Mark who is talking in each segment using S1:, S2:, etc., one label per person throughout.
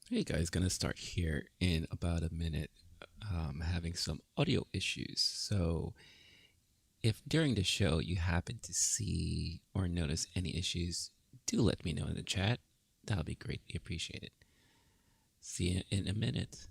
S1: Hey guys, gonna start here in about a minute. Having some audio issues. So, if during the show you happen to see or notice any issues, do let me know in the chat. That would be greatly appreciated. See you in a minute.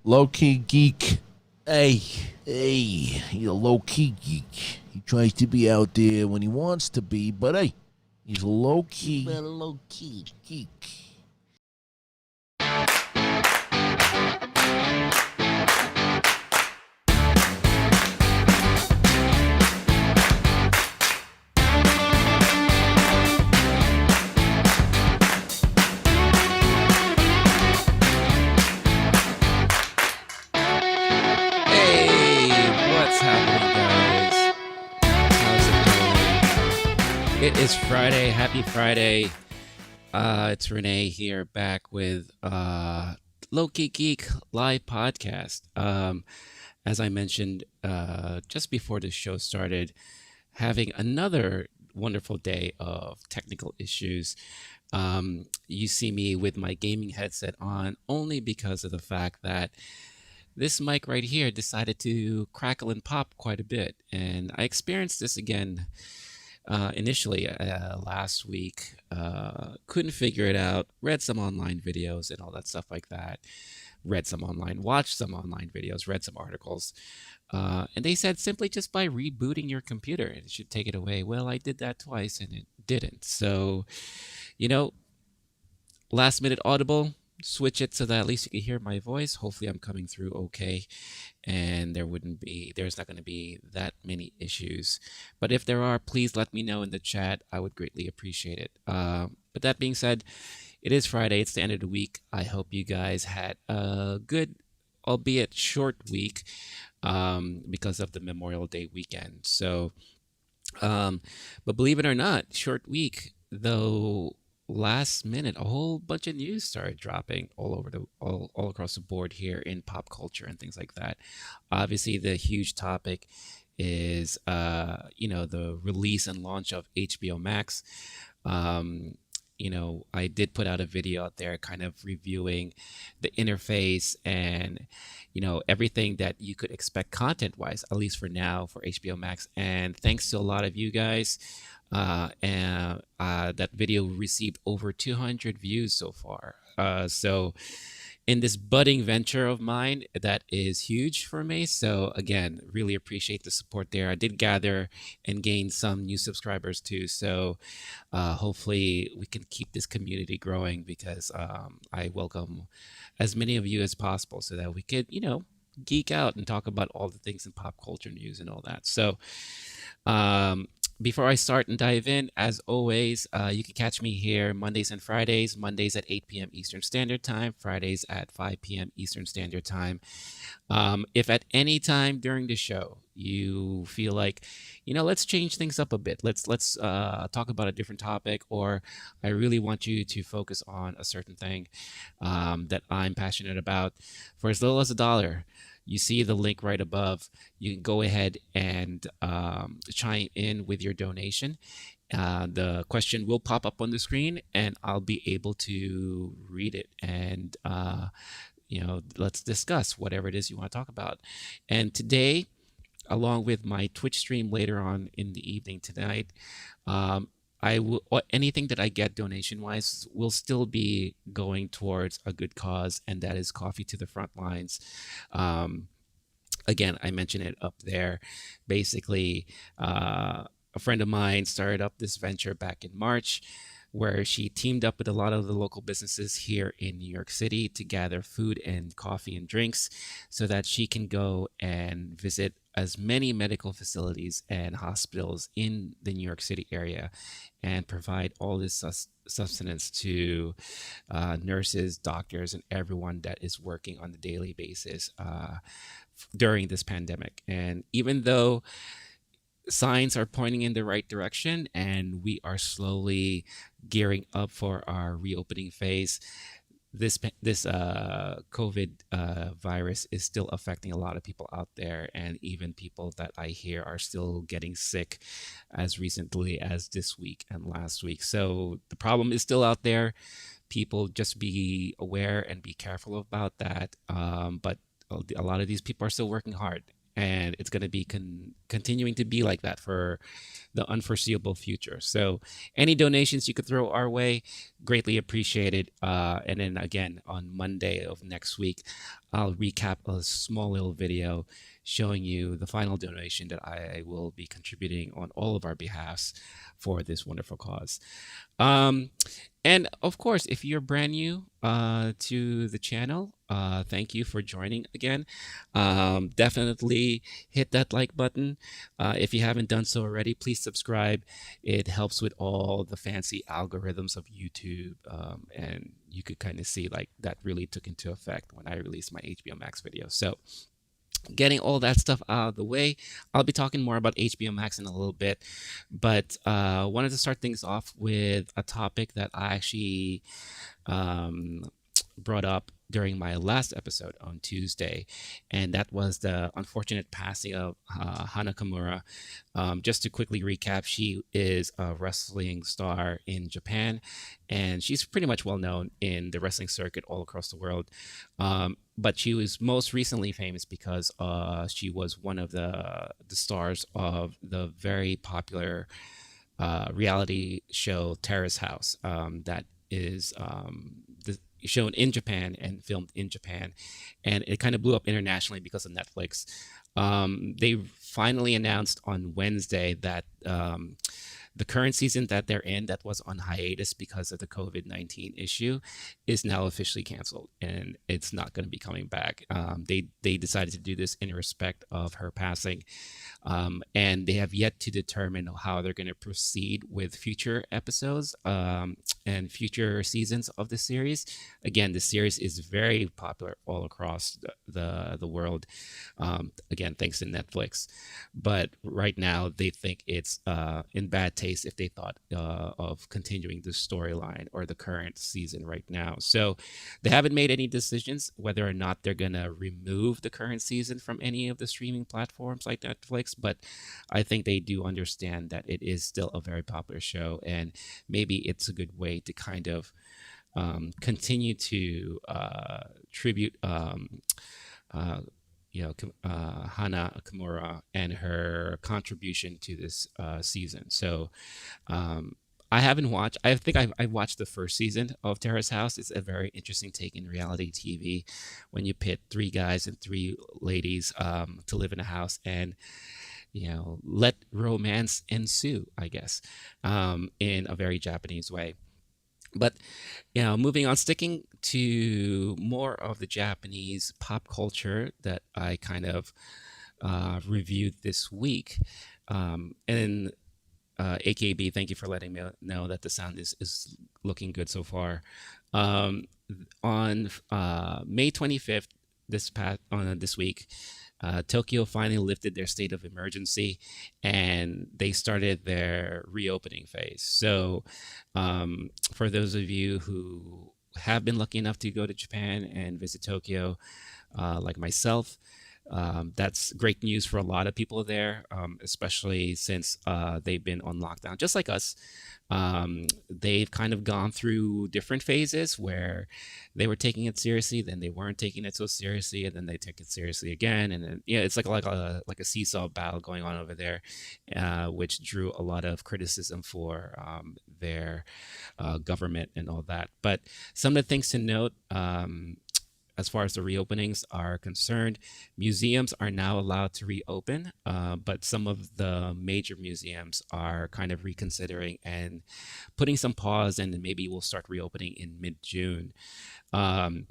S2: Low-key geek. Hey, hey, he's a low-key geek. He tries to be out there when he wants to be, but hey, he's low-key. But a low-key geek.
S1: Hey, what's happening, guys? How's it going? It is Friday. Happy Friday. It's Renee here back with LOWKEY GEEK live podcast. As I mentioned just before the show started, having another wonderful day of technical issues. You see me with my gaming headset on only because of the fact that this mic right here decided to crackle and pop quite a bit. And I experienced this again initially last week. Couldn't figure it out. Read some online videos and all that stuff like that. Watched some online videos, read some articles. And they said simply just by rebooting your computer, it should take it away. Well, I did that twice and it didn't. So, you know, last minute audible, switch it so that at least you can hear my voice. Hopefully I'm coming through okay and there's not going to be that many issues. But if there are, please let me know in the chat. I would greatly appreciate it. But that being said, it is Friday. It's the end of the week. I hope you guys had a good, albeit short week because of the Memorial Day weekend. So, but believe it or not, short week, though last minute a whole bunch of news started dropping all across the board here in pop culture and things like that. Obviously the huge topic is the release and launch of HBO Max. um I did put out a video out there kind of reviewing the interface and everything that you could expect content wise, at least for now, for HBO Max. And thanks to a lot of you guys, and that video received over 200 views so far. So in this budding venture of mine, that is huge for me. So again, really appreciate the support there. I did gather and gain some new subscribers too. So hopefully we can keep this community growing, because I welcome as many of you as possible so that we could, geek out and talk about all the things in pop culture news and all that. So um, before I start and dive in, as always, you can catch me here Mondays and Fridays. Mondays at 8 p.m. Eastern Standard Time, Fridays at 5 p.m. Eastern Standard Time. If at any time during the show you feel like, let's change things up a bit. Let's talk about a different topic, or I really want you to focus on a certain thing that I'm passionate about, for as little as $1. You see the link right above. You can go ahead and chime in with your donation. The question will pop up on the screen, and I'll be able to read it, and let's discuss whatever it is you want to talk about. And today, along with my Twitch stream later on in the evening tonight, um, I will anything that I get donation wise will still be going towards a good cause, and that is Coffee to the Front Lines. Um, Again, I mentioned it up there. Basically, a friend of mine started up this venture back in March, where she teamed up with a lot of the local businesses here in New York City to gather food and coffee and drinks so that she can go and visit as many medical facilities and hospitals in the New York City area and provide all this sustenance to nurses, doctors, and everyone that is working on a daily basis during this pandemic. And even though signs are pointing in the right direction and we are slowly gearing up for our reopening phase, this COVID virus is still affecting a lot of people out there, and even people that I hear are still getting sick as recently as this week and last week. So the problem is still out there. People just be aware and be careful about that. But a lot of these people are still working hard, and it's going to be continuing to be like that for the unforeseeable future. So any donations you could throw our way, greatly appreciated. And then again, on Monday of next week, I'll recap a small little video showing you the final donation that I will be contributing on all of our behalfs for this wonderful cause. Um, and of course, if you're brand new to the channel, thank you for joining again. Definitely hit that like button. If you haven't done so already, please subscribe. It helps with all the fancy algorithms of YouTube. And you could kind of see like that really took into effect when I released my HBO Max video. So getting all that stuff out of the way, I'll be talking more about HBO Max in a little bit, but wanted to start things off with a topic that I actually um, brought up during my last episode on Tuesday, and that was the unfortunate passing of Hana Kimura. Just to quickly recap, she is a wrestling star in Japan, and she's pretty much well known in the wrestling circuit all across the world. But she was most recently famous because she was one of the stars of the very popular reality show Terrace House, that is shown in Japan and filmed in Japan, and it kind of blew up internationally because of Netflix. They finally announced on Wednesday that the current season that they're in, that was on hiatus because of the COVID-19 issue, is now officially canceled, and it's not going to be coming back. They decided to do this in respect of her passing, and they have yet to determine how they're going to proceed with future episodes and future seasons of the series. Again, the series is very popular all across the world. Again, thanks to Netflix. But right now, they think it's in bad taste if they thought of continuing the storyline or the current season right now. So they haven't made any decisions whether or not they're going to remove the current season from any of the streaming platforms like Netflix. But I think they do understand that it is still a very popular show, and maybe it's a good way to kind of continue to tribute uh, Hana Kimura and her contribution to this season. So I haven't watched. I think I've watched the first season of Terrace House. It's a very interesting take in reality TV when you pit three guys and three ladies to live in a house and let romance ensue, I guess, in a very Japanese way. But moving on, sticking to more of the Japanese pop culture that I kind of reviewed this week. And AKB, thank you for letting me know that the sound is looking good so far. Um, on May 25th, this week, Tokyo finally lifted their state of emergency and they started their reopening phase. So, for those of you who have been lucky enough to go to Japan and visit Tokyo, like myself, that's great news for a lot of people there, especially since they've been on lockdown, just like us. They've kind of gone through different phases where they were taking it seriously, then they weren't taking it so seriously, and then they took it seriously again, and then it's like a seesaw battle going on over there, which drew a lot of criticism for their government and all that. But some of the things to note. As far as the reopenings are concerned, museums are now allowed to reopen, but some of the major museums are kind of reconsidering and putting some pause, and maybe we'll start reopening in mid-June. Um,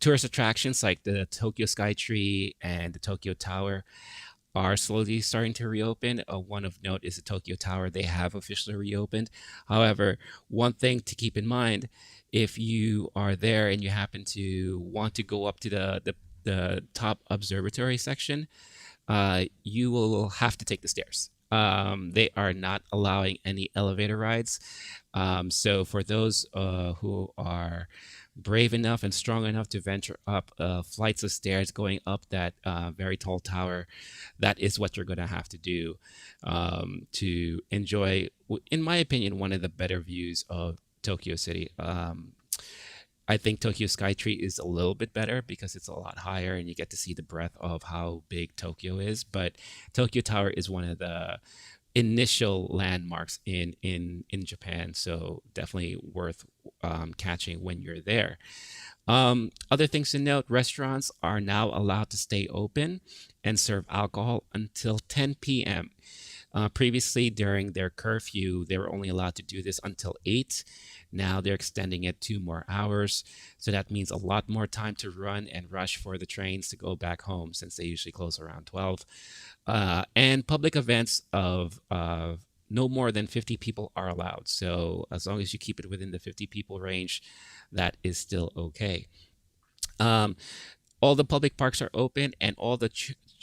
S1: Tourist attractions like the Tokyo Skytree and the Tokyo Tower are slowly starting to reopen. One of note is the Tokyo Tower. They have officially reopened. However, one thing to keep in mind, if you are there and you happen to want to go up to the top observatory section, you will have to take the stairs. They are not allowing any elevator rides. So for those who are brave enough and strong enough to venture up flights of stairs going up that very tall tower, that is what you're going to have to do to enjoy, in my opinion, one of the better views of Tokyo City. I think Tokyo Skytree is a little bit better because it's a lot higher and you get to see the breadth of how big Tokyo is. But Tokyo Tower is one of the initial landmarks in Japan, so definitely worth catching when you're there. Other things to note, restaurants are now allowed to stay open and serve alcohol until 10 p.m. Previously, during their curfew, they were only allowed to do this until 8. Now they're extending it 2 more hours. So that means a lot more time to run and rush for the trains to go back home since they usually close around 12. And public events of no more than 50 people are allowed. So as long as you keep it within the 50 people range, that is still okay. Um, all the public parks are open and all the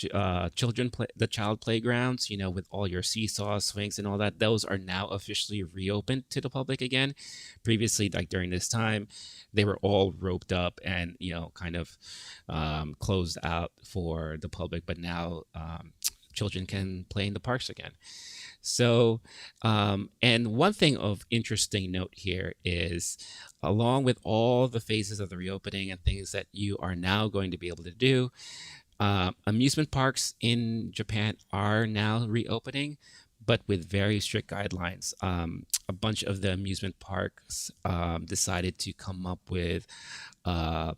S1: the child playgrounds, with all your seesaws, swings, and all that, those are now officially reopened to the public again. Previously, like during this time, they were all roped up and kind of closed out for the public, but now children can play in the parks again. So, and one thing of interesting note here is, along with all the phases of the reopening and things that you are now going to be able to do, amusement parks in Japan are now reopening, but with very strict guidelines. A bunch of the amusement parks decided to come up with uh,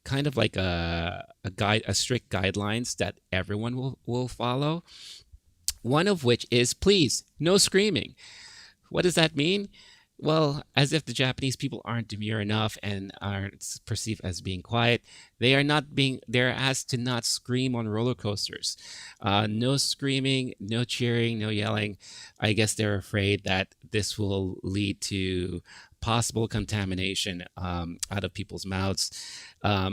S1: kind of like a strict guidelines that everyone will follow. One of which is, please, no screaming. What does that mean? Well, as if the Japanese people aren't demure enough and aren't perceived as being quiet, they're asked to not scream on roller coasters. No screaming, no cheering, no yelling. I guess they're afraid that this will lead to possible contamination out of people's mouths.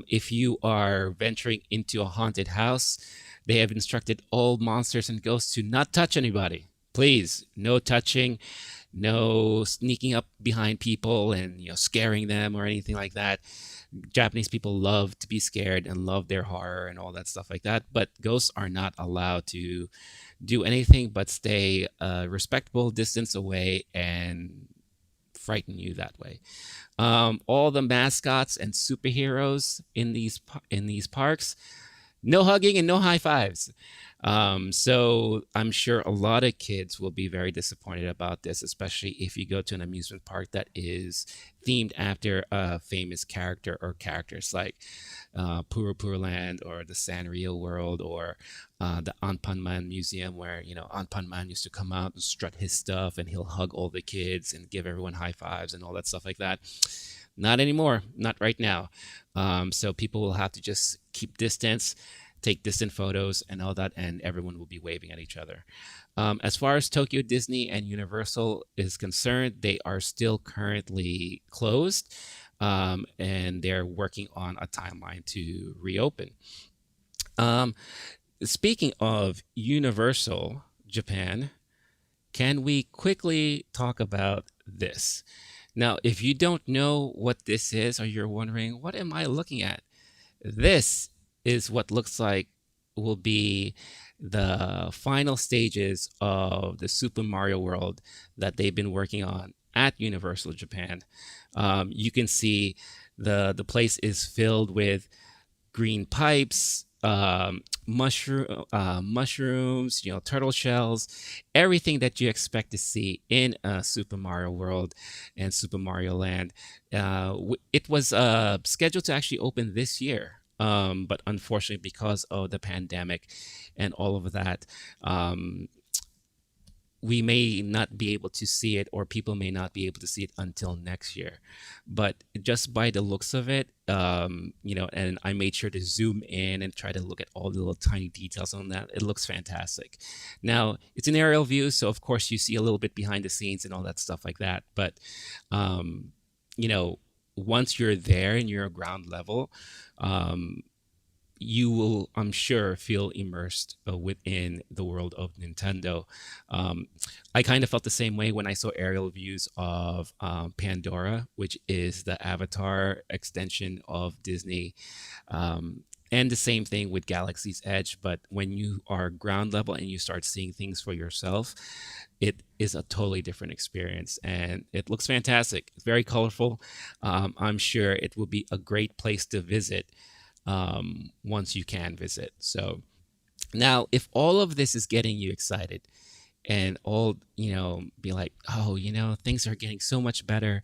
S1: If you are venturing into a haunted house, they have instructed all monsters and ghosts to not touch anybody. Please, no touching, no sneaking up behind people and scaring them or anything like that. Japanese people love to be scared and love their horror and all that stuff like that, but ghosts are not allowed to do anything but stay a respectable distance away and frighten you that way. All the mascots and superheroes in these parks, No hugging and no high fives. So I'm sure a lot of kids will be very disappointed about this, especially if you go to an amusement park that is themed after a famous character or characters like Puro Puro Land or the Sanrio World or the Anpanman Museum, where Anpanman used to come out and strut his stuff, and he'll hug all the kids and give everyone high fives and all that stuff like that. Not anymore. Not right now. So people will have to just keep distance, take distant photos, and all that, and everyone will be waving at each other. As far as Tokyo Disney and Universal is concerned, they are still currently closed, and they're working on a timeline to reopen. Um, Speaking of Universal Japan, can we quickly talk about this? Now, if you don't know what this is, or you're wondering, what am I looking at? This is what looks like will be the final stages of the Super Mario World that they've been working on at Universal Japan. You can see the place is filled with green pipes, mushrooms, turtle shells, everything that you expect to see in Super Mario World and Super Mario Land. It was scheduled to actually open this year, but unfortunately, because of the pandemic and all of that, we may not be able to see it, or people may not be able to see it until next year. But just by the looks of it, and I made sure to zoom in and try to look at all the little tiny details on that. It looks fantastic. Now, it's an aerial view, so of course you see a little bit behind the scenes and all that stuff like that. But, um, you know, once you're there and you're ground level, um, you will, I'm sure, feel immersed within the world of Nintendo. Um, I kind of felt the same way when I saw aerial views of Pandora, which is the Avatar extension of Disney. And the same thing with Galaxy's Edge. But when you are ground level and you start seeing things for yourself, it is a totally different experience, and it looks fantastic. It's very colorful. I'm sure it will be a great place to visit once you can visit. So now, if all of this is getting you excited and all, be like, oh, things are getting so much better,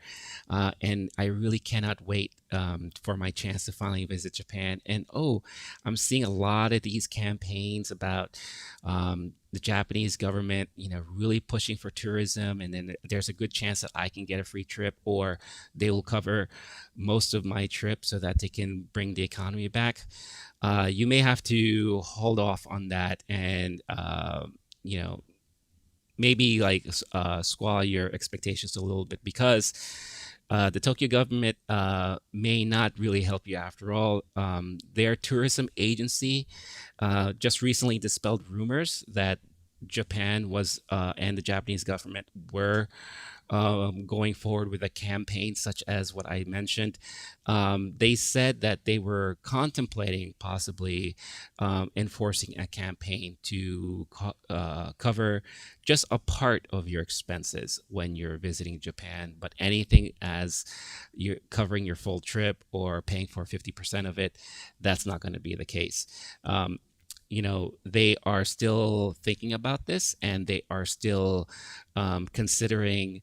S1: and I really cannot wait for my chance to finally visit Japan. And oh, I'm seeing a lot of these campaigns about the Japanese government, really pushing for tourism, and then there's a good chance that I can get a free trip, or they will cover most of my trip so that they can bring the economy back. You may have to hold off on that, and you know maybe like squall your expectations a little bit, because the Tokyo government may not really help you after all. Their tourism agency just recently dispelled rumors that Japan was and the Japanese government were going forward with a campaign such as what I mentioned. They said that they were contemplating possibly enforcing a campaign to cover just a part of your expenses when you're visiting Japan, but anything as you're covering your full trip or paying for 50% of it, that's not going to be the case. They are still thinking about this, and they are still considering,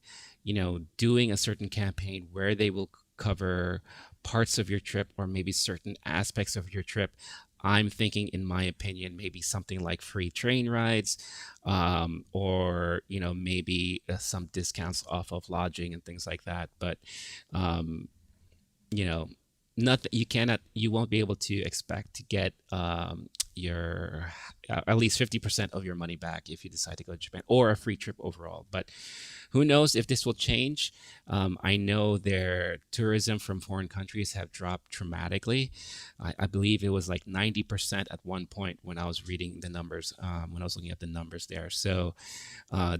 S1: doing a certain campaign where they will cover parts of your trip or maybe certain aspects of your trip. I'm thinking, in my opinion, maybe something like free train rides, or, maybe some discounts off of lodging and things like that. But, um, you know, not you won't be able to expect to get your at least 50% of your money back if you decide to go to Japan, or a free trip overall. But who knows if this will change. I know their tourism from foreign countries have dropped dramatically. I believe it was like 90% at one point when I was reading the numbers, when I was looking at the numbers there. So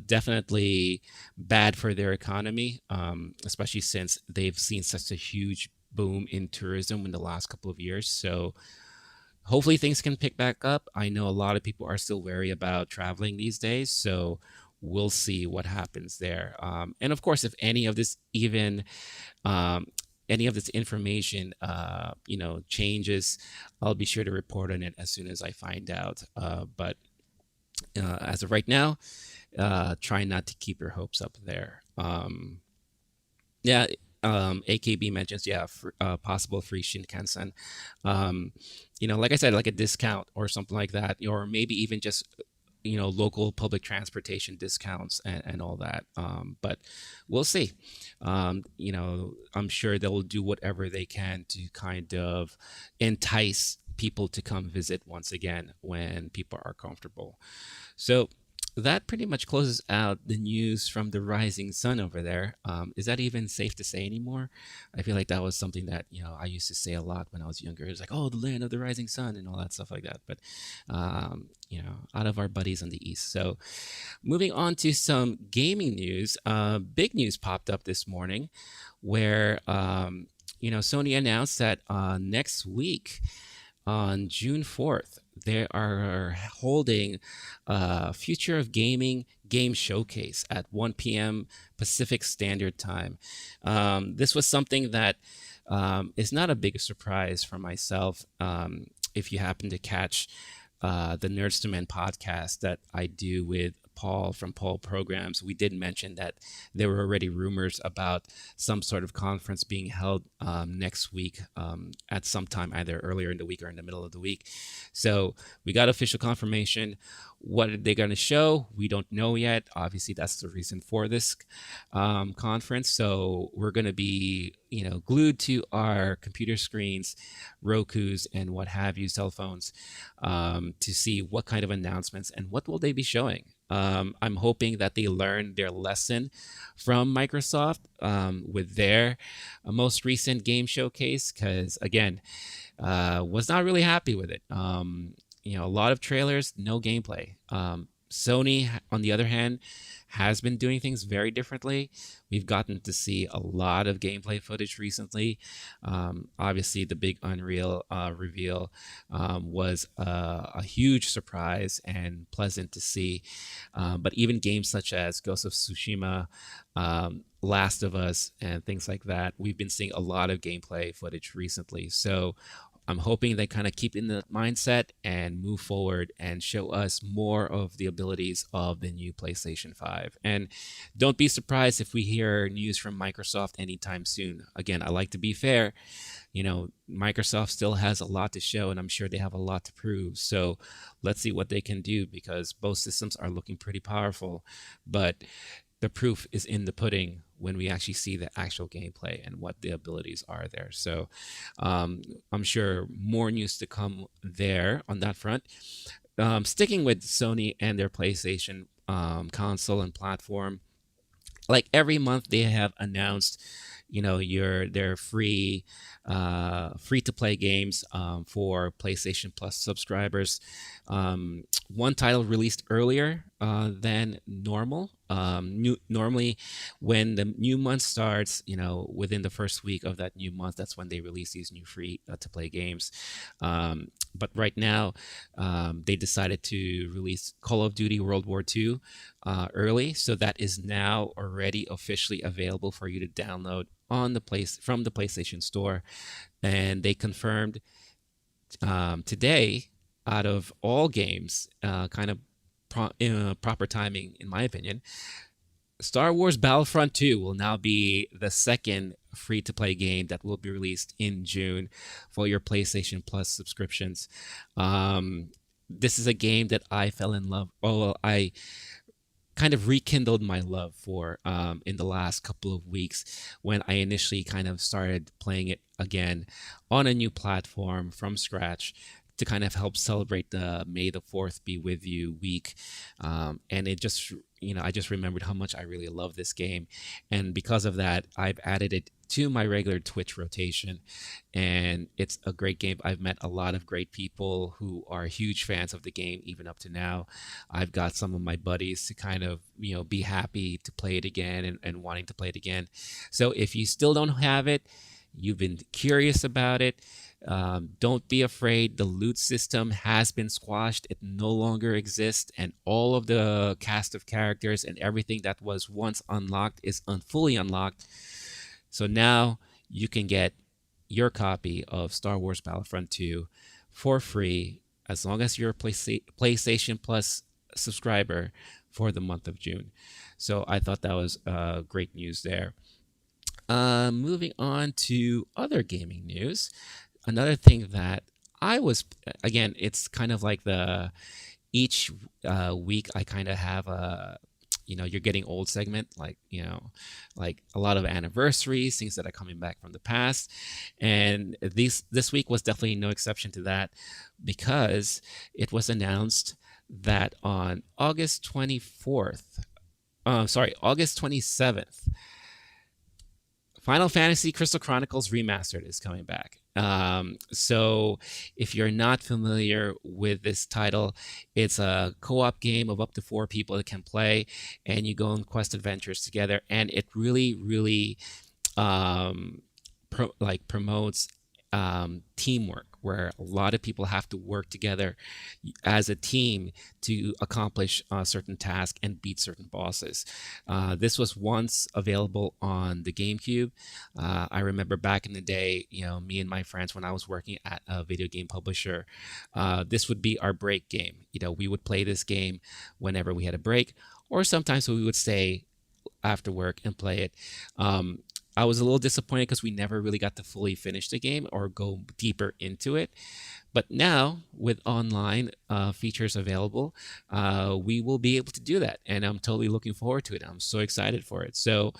S1: definitely bad for their economy, especially since they've seen such a huge boom in tourism in the last couple of years. So hopefully things can pick back up. I know a lot of people are still wary about traveling these days, so we'll see what happens there. And of course, if any of this even um, any of this information, changes, I'll be sure to report on it as soon as I find out. But as of right now, try not to keep your hopes up there. Yeah, AKB mentions, yeah, possible free Shinkansen. Um, like I said, like a discount or something like that, or maybe even just local public transportation discounts and all that. But we'll see. I'm sure they'll do whatever they can to kind of entice people to come visit once again when people are comfortable. So that pretty much closes out the news from the rising sun over there. Is that even safe to say anymore? I feel like that was something that I used to say a lot when I was younger. It's like, oh, the land of the rising sun and all that stuff like that. But out of our buddies on the east. So moving on to some gaming news. Big news popped up this morning, where Sony announced that next week on June 4th, they are holding a Future of Gaming game showcase at 1 p.m. Pacific Standard Time. This was something that is not a big surprise for myself. If you happen to catch the Nerds to Men podcast that I do with Paul from Paul Programs, we did mention that there were already rumors about some sort of conference being held next week at some time, either earlier in the week or in the middle of the week. So we got official confirmation. What are they going to show? We don't know yet. Obviously, that's the reason for this conference. So we're going to be, glued to our computer screens, Roku's, and what have you, cell phones, to see what kind of announcements and what will they be showing. I'm hoping that they learned their lesson from Microsoft with their most recent game showcase, because again, was not really happy with it. A lot of trailers, no gameplay. Sony, on the other hand, has been doing things very differently. We've gotten to see a lot of gameplay footage recently. Obviously, the big Unreal reveal was a huge surprise and pleasant to see. But even games such as Ghost of Tsushima, Last of Us, and things like that, we've been seeing a lot of gameplay footage recently. So I'm hoping they kind of keep in the mindset and move forward and show us more of the abilities of the new PlayStation 5. And don't be surprised if we hear news from Microsoft anytime soon. Again, I like to be fair. Microsoft still has a lot to show, and I'm sure they have a lot to prove. So let's see what they can do, because both systems are looking pretty powerful. But the proof is in the pudding when we actually see the actual gameplay and what the abilities are there. So I'm sure more news to come there on that front. Sticking with Sony and their PlayStation console and platform, like every month they have announced their free to play games for PlayStation Plus subscribers. One title released earlier than normal. Normally when the new month starts, within the first week of that new month, that's when they release these new free to play games. But right now, they decided to release Call of Duty World War II early, so that is now already officially available for you to download on from the PlayStation Store. And they confirmed today, out of all games, kind of proper timing, in my opinion, Star Wars Battlefront 2 will now be the second free-to-play game that will be released in June for your PlayStation Plus subscriptions. This is a game that I fell in love. Well, I kind of rekindled my love for in the last couple of weeks, when I initially kind of started playing it again on a new platform from scratch, to kind of help celebrate the May the 4th Be With You week. And it just, I just remembered how much I really love this game. And because of that, I've added it to my regular Twitch rotation. And it's a great game. I've met a lot of great people who are huge fans of the game, even up to now. I've got some of my buddies to kind of, be happy to play it again and wanting to play it again. So if you still don't have it, you've been curious about it, don't be afraid. The loot system has been squashed. It no longer exists. And all of the cast of characters and everything that was once unlocked is fully unlocked. So now you can get your copy of Star Wars Battlefront 2 for free as long as you're a PlayStation Plus subscriber for the month of June. So I thought that was great news there. Moving on to other gaming news, another thing that I was, again, it's kind of like the each week I kind of have a, you're getting old segment, like, like a lot of anniversaries, things that are coming back from the past. And this week was definitely no exception to that, because it was announced that on August 24th, sorry, August 27th, Final Fantasy Crystal Chronicles Remastered is coming back. So if you're not familiar with this title, it's a co-op game of up to 4 people that can play, and you go on quest adventures together, and it really, really promotes teamwork, where a lot of people have to work together as a team to accomplish a certain task and beat certain bosses. This was once available on the GameCube. I remember back in the day, me and my friends, when I was working at a video game publisher, this would be our break game. We would play this game whenever we had a break, or sometimes we would stay after work and play it. I was a little disappointed because we never really got to fully finish the game or go deeper into it. But now, with online features available, we will be able to do that. And I'm totally looking forward to it. I'm so excited for it. So,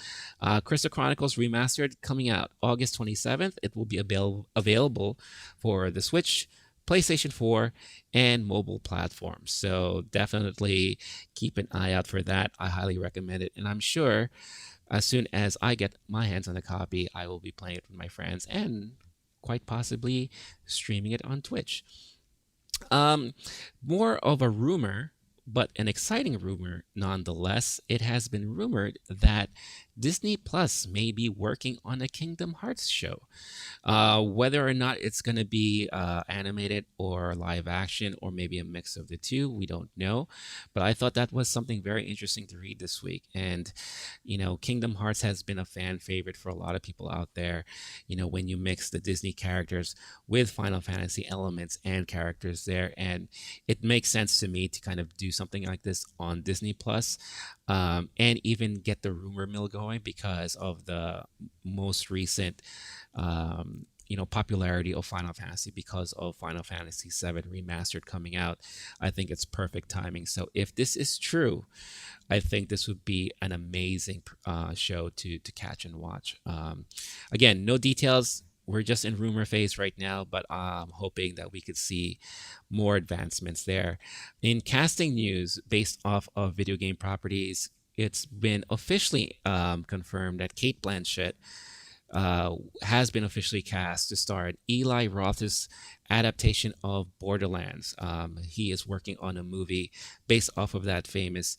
S1: Crystal Chronicles Remastered coming out August 27th. It will be available for the Switch, PlayStation 4, and mobile platforms. So, definitely keep an eye out for that. I highly recommend it. And I'm sure as soon as I get my hands on a copy, I will be playing it with my friends and quite possibly streaming it on Twitch. More of a rumor, but an exciting rumor nonetheless. It has been rumored that Disney Plus may be working on a Kingdom Hearts show. Whether or not it's going to be animated or live action, or maybe a mix of the two, we don't know. But I thought that was something very interesting to read this week. And, Kingdom Hearts has been a fan favorite for a lot of people out there. When you mix the Disney characters with Final Fantasy elements and characters there, and it makes sense to me to kind of do something like this on Disney Plus, and even get the rumor mill going because of the most recent popularity of Final Fantasy, because of Final Fantasy VII Remastered coming out. I think it's perfect timing. So if this is true, I think this would be an amazing show to catch and watch. Again, no details. We're just in rumor phase right now, but I'm hoping that we could see more advancements there. In casting news, based off of video game properties, it's been officially confirmed that Cate Blanchett has been officially cast to star in Eli Roth's adaptation of Borderlands. He is working on a movie based off of that famous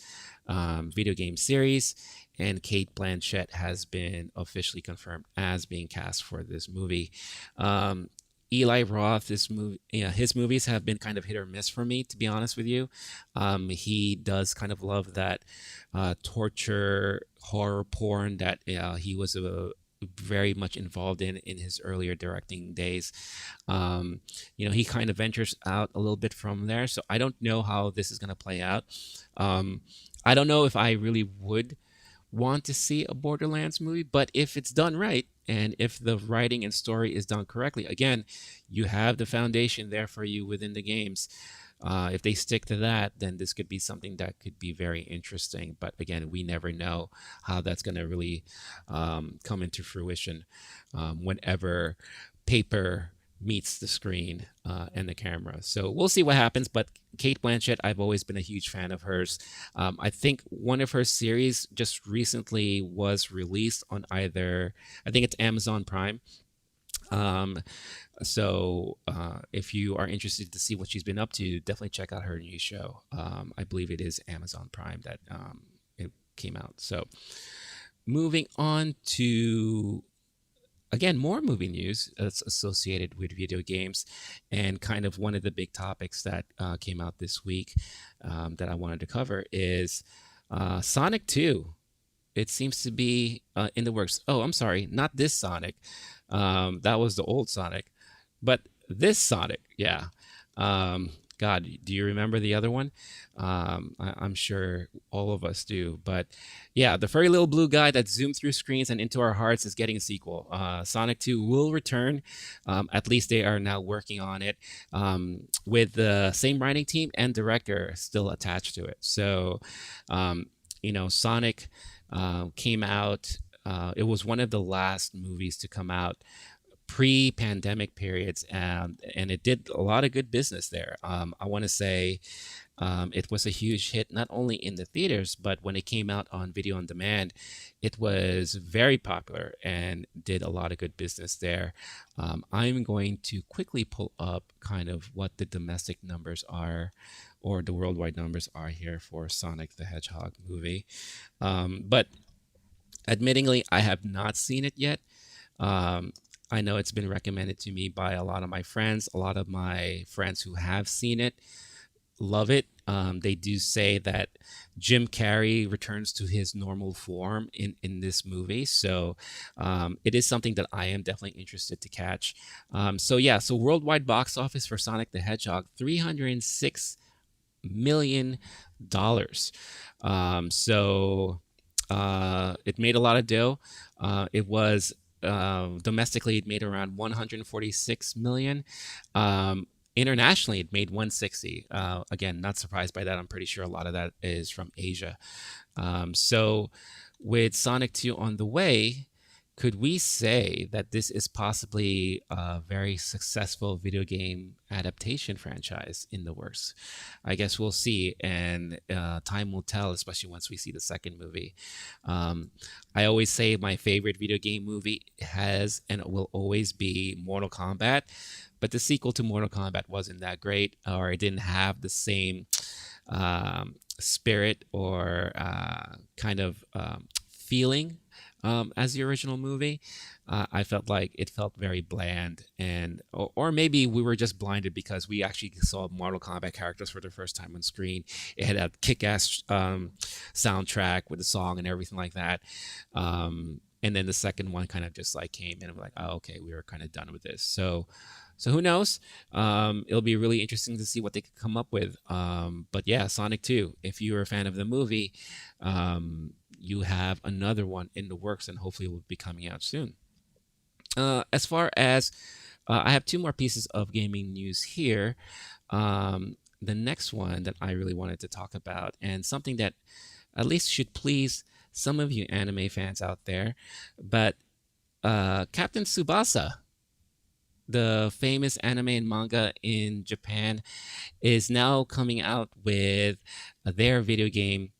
S1: video game series, and Cate Blanchett has been officially confirmed as being cast for this movie. Eli Roth, his movies have been kind of hit or miss for me, to be honest with you. He does kind of love that torture horror porn that he was very much involved in his earlier directing days. He kind of ventures out a little bit from there, so I don't know how this is going to play out. I don't know if I really would want to see a Borderlands movie, but if it's done right, and if the writing and story is done correctly, again, you have the foundation there for you within the games. If they stick to that, then this could be something that could be very interesting. But again, we never know how that's going to really come into fruition whenever paper meets the screen and the camera. So we'll see what happens. But Cate Blanchett, I've always been a huge fan of hers. I think one of her series just recently was released on I think it's Amazon Prime. So if you are interested to see what she's been up to, definitely check out her new show. I believe it is Amazon Prime that it came out. So moving on to, again, more movie news that's associated with video games, and kind of one of the big topics that came out this week that I wanted to cover is Sonic 2. it seems to be in the works. Oh, I'm sorry, not this Sonic. That was the old Sonic, but this Sonic, yeah. Um, God, do you remember the other one? I'm sure all of us do. But yeah, the furry little blue guy that zoomed through screens and into our hearts is getting a sequel. Sonic 2 will return. At least they are now working on it with the same writing team and director still attached to it. So, um, Sonic came out. It was one of the last movies to come out pre-pandemic periods, and it did a lot of good business there. I want to say it was a huge hit not only in the theaters, but when it came out on video on demand, it was very popular and did a lot of good business there. I'm going to quickly pull up kind of what the domestic numbers are, or the worldwide numbers are here for Sonic the Hedgehog movie. But admittingly, I have not seen it yet. Um, I know it's been recommended to me by a lot of my friends. A lot of my friends who have seen it love it. They do say that Jim Carrey returns to his normal form in this movie. So it is something that I am definitely interested to catch. So yeah, so worldwide box office for Sonic the Hedgehog, $306 million. So it made a lot of dough. It was domestically, it made around 146 million. Internationally, it made 160. Again, not surprised by that. I'm pretty sure a lot of that is from Asia. So, with Sonic 2 on the way, could we say that this is possibly a very successful video game adaptation franchise in the works? I guess we'll see, and time will tell, especially once we see the second movie. I always say my favorite video game movie has and will always be Mortal Kombat, but the sequel to Mortal Kombat wasn't that great, or it didn't have the same spirit or kind of feeling as the original movie. I felt like it felt very bland, and or maybe we were just blinded because we actually saw Mortal Kombat characters for the first time on screen. It had a kick-ass soundtrack with the song and everything like that. And then the second one kind of just like came in and we're like, oh, okay, we were kind of done with this. So who knows? It'll be really interesting to see what they could come up with. But yeah, Sonic 2, if you're a fan of the movie, you have another one in the works and hopefully it will be coming out soon. As far as I have two more pieces of gaming news here. The next one that I really wanted to talk about, and something that at least should please some of you anime fans out there, but Captain Tsubasa, the famous anime and manga in Japan, is now coming out with their video game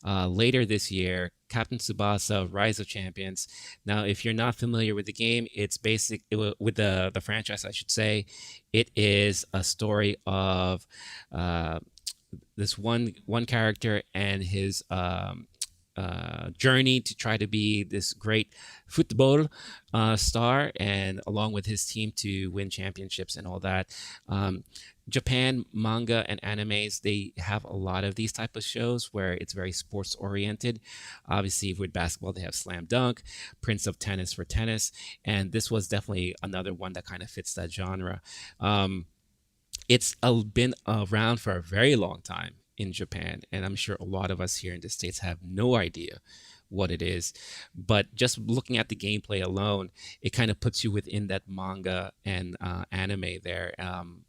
S1: later this year, Captain Tsubasa Rise of Champions. Now, if you're not familiar with the game, it's with the franchise, I should say. It is a story of this one character and his journey to try to be this great football star, and along with his team to win championships and all that. Japan manga and animes, they have a lot of these type of shows where it's very sports oriented. Obviously, with basketball, they have Slam Dunk, Prince of Tennis for tennis, and this was definitely another one that kind of fits that genre. It's been around for a very long time in Japan, and I'm sure a lot of us here in the States have no idea what it is. But just looking at the gameplay alone, it kind of puts you within that manga and anime there.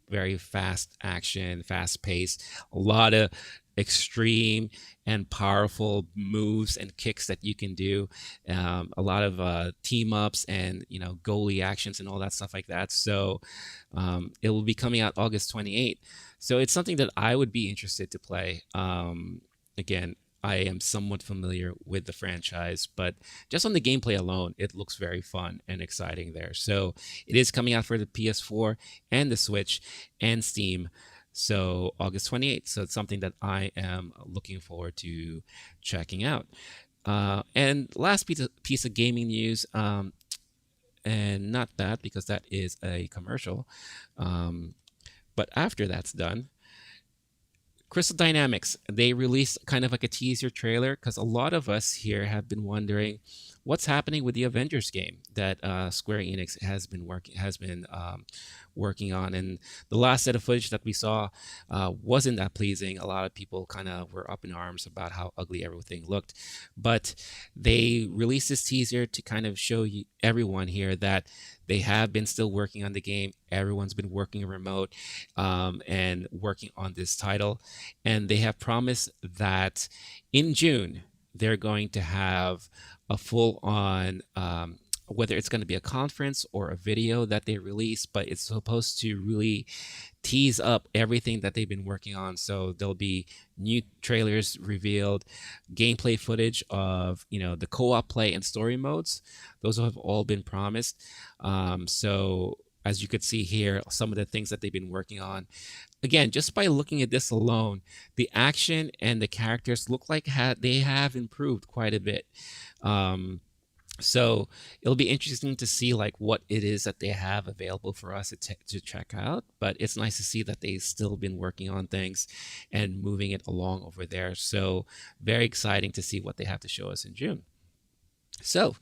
S1: Very fast action, fast pace, a lot of extreme and powerful moves and kicks that you can do. A lot of team ups and goalie actions and all that stuff like that. So it will be coming out August 28th. So it's something that I would be interested to play. Again, I am somewhat familiar with the franchise, but just on the gameplay alone, it looks very fun and exciting there. So it is coming out for the PS4 and the Switch and Steam. So August 28th. So it's something that I am looking forward to checking out. And last piece of gaming news, and not that because that is a commercial. But after that's done, Crystal Dynamics, they released kind of like a teaser trailer because a lot of us here have been wondering what's happening with the Avengers game that Square Enix has been working on. And the last set of footage that we saw wasn't that pleasing. A lot of people kind of were up in arms about how ugly everything looked, but they released this teaser to kind of show everyone here that they have been still working on the game. Everyone's been working remote and working on this title. And they have promised that in June, they're going to have a full on, whether it's going to be a conference or a video that they release, but it's supposed to really tease up everything that they've been working on. So there'll be new trailers revealed, gameplay footage of the co-op play and story modes. Those have all been promised. So as you could see here, some of the things that they've been working on. Again, just by looking at this alone, the action and the characters look like they have improved quite a bit. So it'll be interesting to see like what it is that they have available for us to check out. But it's nice to see that they've still been working on things and moving it along over there. So very exciting to see what they have to show us in June. So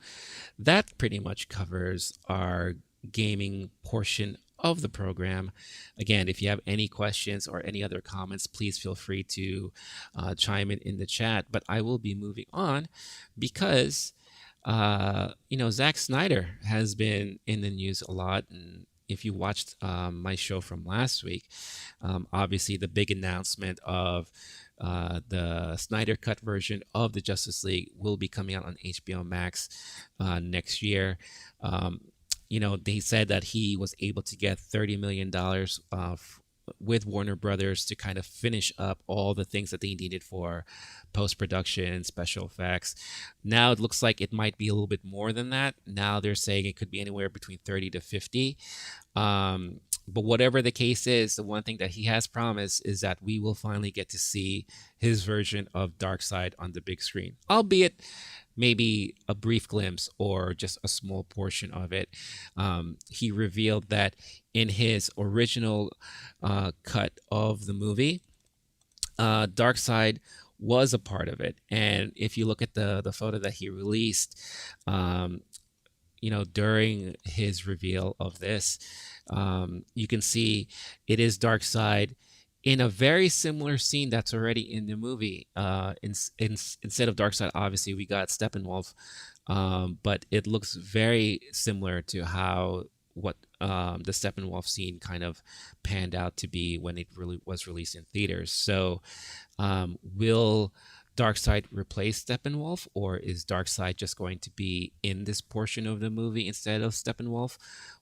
S1: that pretty much covers our gaming portion of the program. Again, if you have any questions or any other comments, please feel free to chime in the chat. But I will be moving on because Zack Snyder has been in the news a lot. And if you watched my show from last week, obviously the big announcement of the Snyder Cut version of the Justice League will be coming out on HBO Max next year. They said that he was able to get $30 million with Warner Brothers to kind of finish up all the things that they needed for post-production, special effects. Now it looks like it might be a little bit more than that. Now they're saying it could be anywhere between 30 to 50. But whatever the case is, the one thing that he has promised is that we will finally get to see his version of Darkseid on the big screen, albeit maybe a brief glimpse or just a small portion of it. He revealed that in his original cut of the movie, Darkseid was a part of it. And if you look at the photo that he released, during his reveal of this, you can see it is Darkseid in a very similar scene that's already in the movie. Instead of Darkseid, obviously we got Steppenwolf, but it looks very similar to what the Steppenwolf scene kind of panned out to be when it really was released in theaters. So will Darkseid replace Steppenwolf, or is Darkseid just going to be in this portion of the movie instead of Steppenwolf?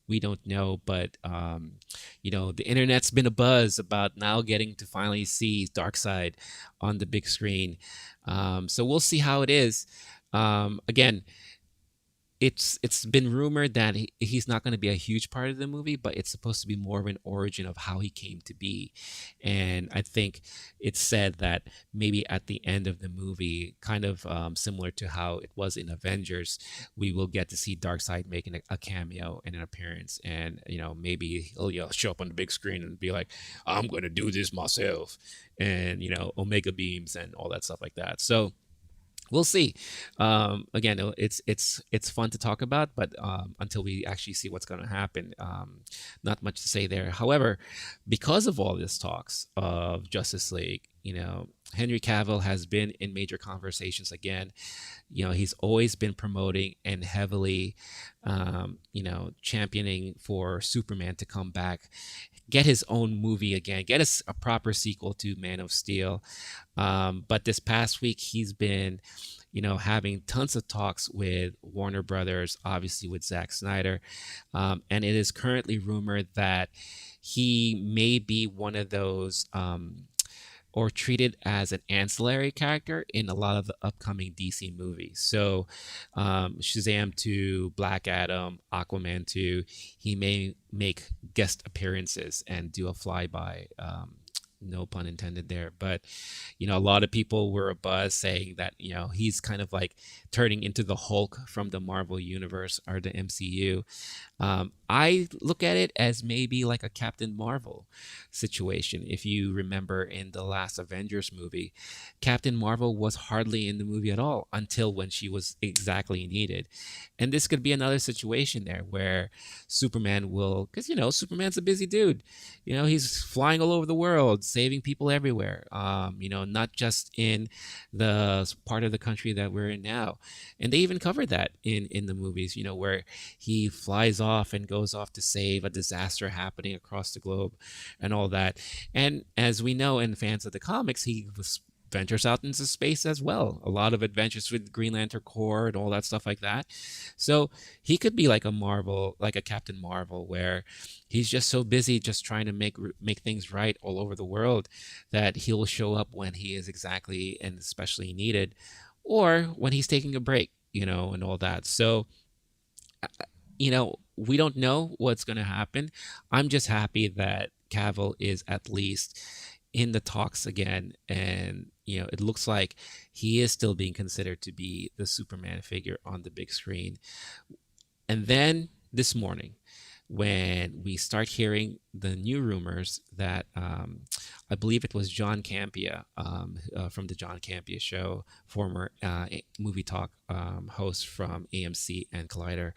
S1: We don't know, but the internet's been a buzz about now getting to finally see Darkseid on the big screen. So we'll see how it is. Again, it's been rumored that he's not going to be a huge part of the movie, but it's supposed to be more of an origin of how he came to be. And I think it's said that maybe at the end of the movie, kind of similar to how it was in Avengers, we will get to see Darkseid making a cameo and an appearance. And, maybe he'll show up on the big screen and be like, I'm going to do this myself. And, Omega beams and all that stuff like that. So we'll see. Again, it's fun to talk about, but until we actually see what's going to happen, not much to say there. However, because of all this talks of Justice League, Henry Cavill has been in major conversations again. He's always been promoting and heavily, championing for Superman to come back, get his own movie again, get us a proper sequel to Man of Steel. But this past week, he's been, having tons of talks with Warner Brothers, obviously with Zack Snyder. And it is currently rumored that he may be one of those, or treated as an ancillary character in a lot of the upcoming DC movies. So Shazam 2, Black Adam, Aquaman 2, he may make guest appearances and do a flyby No pun intended there. But a lot of people were abuzz saying that he's kind of like turning into the Hulk from the Marvel universe or the MCU. I look at it as maybe like a Captain Marvel situation. If you remember in the last Avengers movie, Captain Marvel was hardly in the movie at all until when she was exactly needed. And this could be another situation there where Superman will, because Superman's a busy dude. He's flying all over the world, saving people everywhere. Not just in the part of the country that we're in now. And they even covered that in the movies, where he flies off and goes off to save a disaster happening across the globe and all that. And as we know, in fans of the comics, he ventures out into space as well. A lot of adventures with Green Lantern Corps and all that stuff like that. So he could be like a Marvel, like a Captain Marvel, where he's just so busy just trying to make things right all over the world that he'll show up when he is exactly and especially needed, or when he's taking a break, and all that. So we don't know what's going to happen. I'm just happy that Cavill is at least in the talks again. And, it looks like he is still being considered to be the Superman figure on the big screen. And then this morning, when we start hearing the new rumors that I believe it was John Campea from the John Campea Show, former movie talk host from AMC and Collider.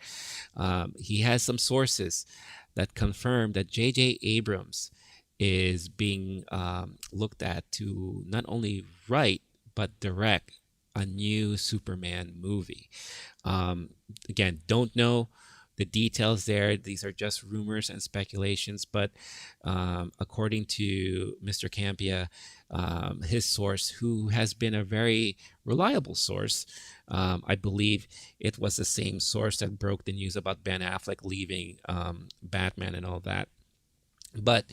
S1: He has some sources that confirm that J.J. Abrams is being looked at to not only write but direct a new Superman movie. Again, don't know the details there. These are just rumors and speculations, but according to Mr. Campea, his source, who has been a very reliable source, I believe it was the same source that broke the news about Ben Affleck leaving Batman and all that. But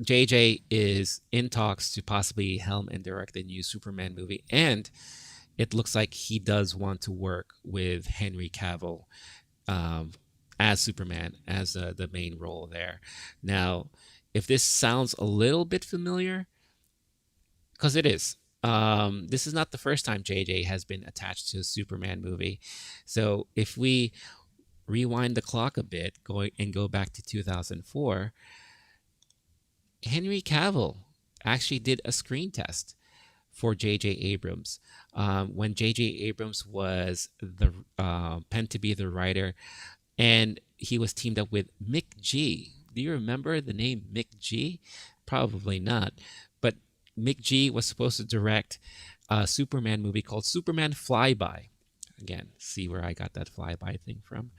S1: JJ is in talks to possibly helm and direct the new Superman movie, and it looks like he does want to work with Henry Cavill as Superman, as the main role there. Now, if this sounds a little bit familiar, because it is, this is not the first time JJ has been attached to a Superman movie. So if we rewind the clock a bit, go back to 2004, Henry Cavill actually did a screen test for J.J. Abrams when J.J. Abrams was the penned to be the writer, and he was teamed up with Mick G. Do you remember the name Mick G? Probably not, but Mick G was supposed to direct a Superman movie called Superman Flyby. Again, see where I got that flyby thing from.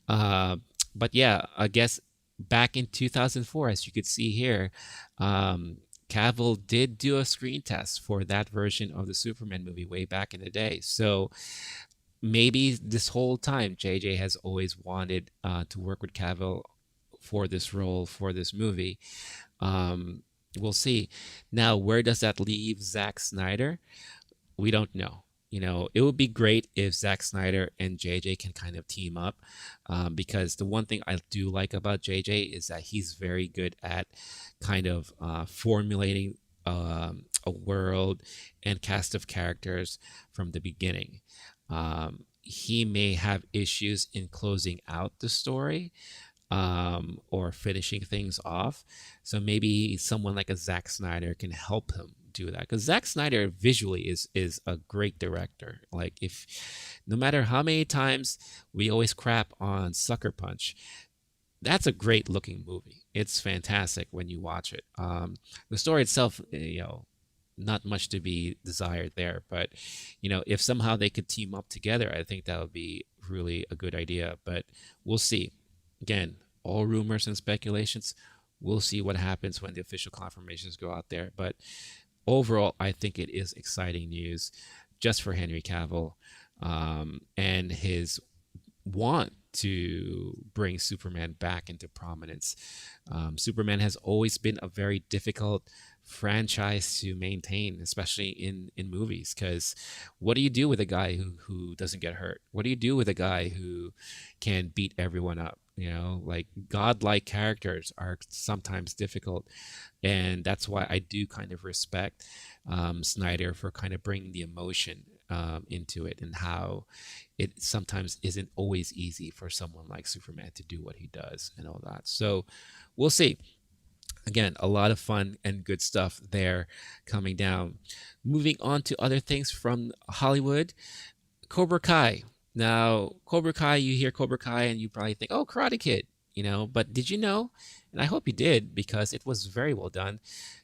S1: But yeah, I guess back in 2004, as you could see here, Cavill did do a screen test for that version of the Superman movie way back in the day. So maybe this whole time, JJ has always wanted to work with Cavill for this role, for this movie. We'll see. Now, where does that leave Zack Snyder? We don't know. It would be great if Zack Snyder and JJ can kind of team up, because the one thing I do like about JJ is that he's very good at kind of formulating a world and cast of characters from the beginning. He may have issues in closing out the story, or finishing things off. So maybe someone like a Zack Snyder can help him do that, because Zack Snyder visually is a great director. Like, if no matter how many times we always crap on Sucker Punch, that's a great looking movie. It's fantastic when you watch it. The story itself, not much to be desired there, but if somehow they could team up together, I think that would be really a good idea. But we'll see. Again, all rumors and speculations. We'll see what happens when the official confirmations go out there. But overall, I think it is exciting news just for Henry Cavill, and his want to bring Superman back into prominence. Superman has always been a very difficult franchise to maintain, especially in movies, because what do you do with a guy who doesn't get hurt? What do you do with a guy who can beat everyone up? Like godlike characters are sometimes difficult, and that's why I do kind of respect Snyder for kind of bringing the emotion into it, and how it sometimes isn't always easy for someone like Superman to do what he does and all that. So we'll see. Again, a lot of fun and good stuff there coming down. Moving on to other things from Hollywood, Cobra Kai. Now, Cobra Kai, you hear Cobra Kai and you probably think, oh, Karate Kid, but did you know? And I hope you did, because it was very well done.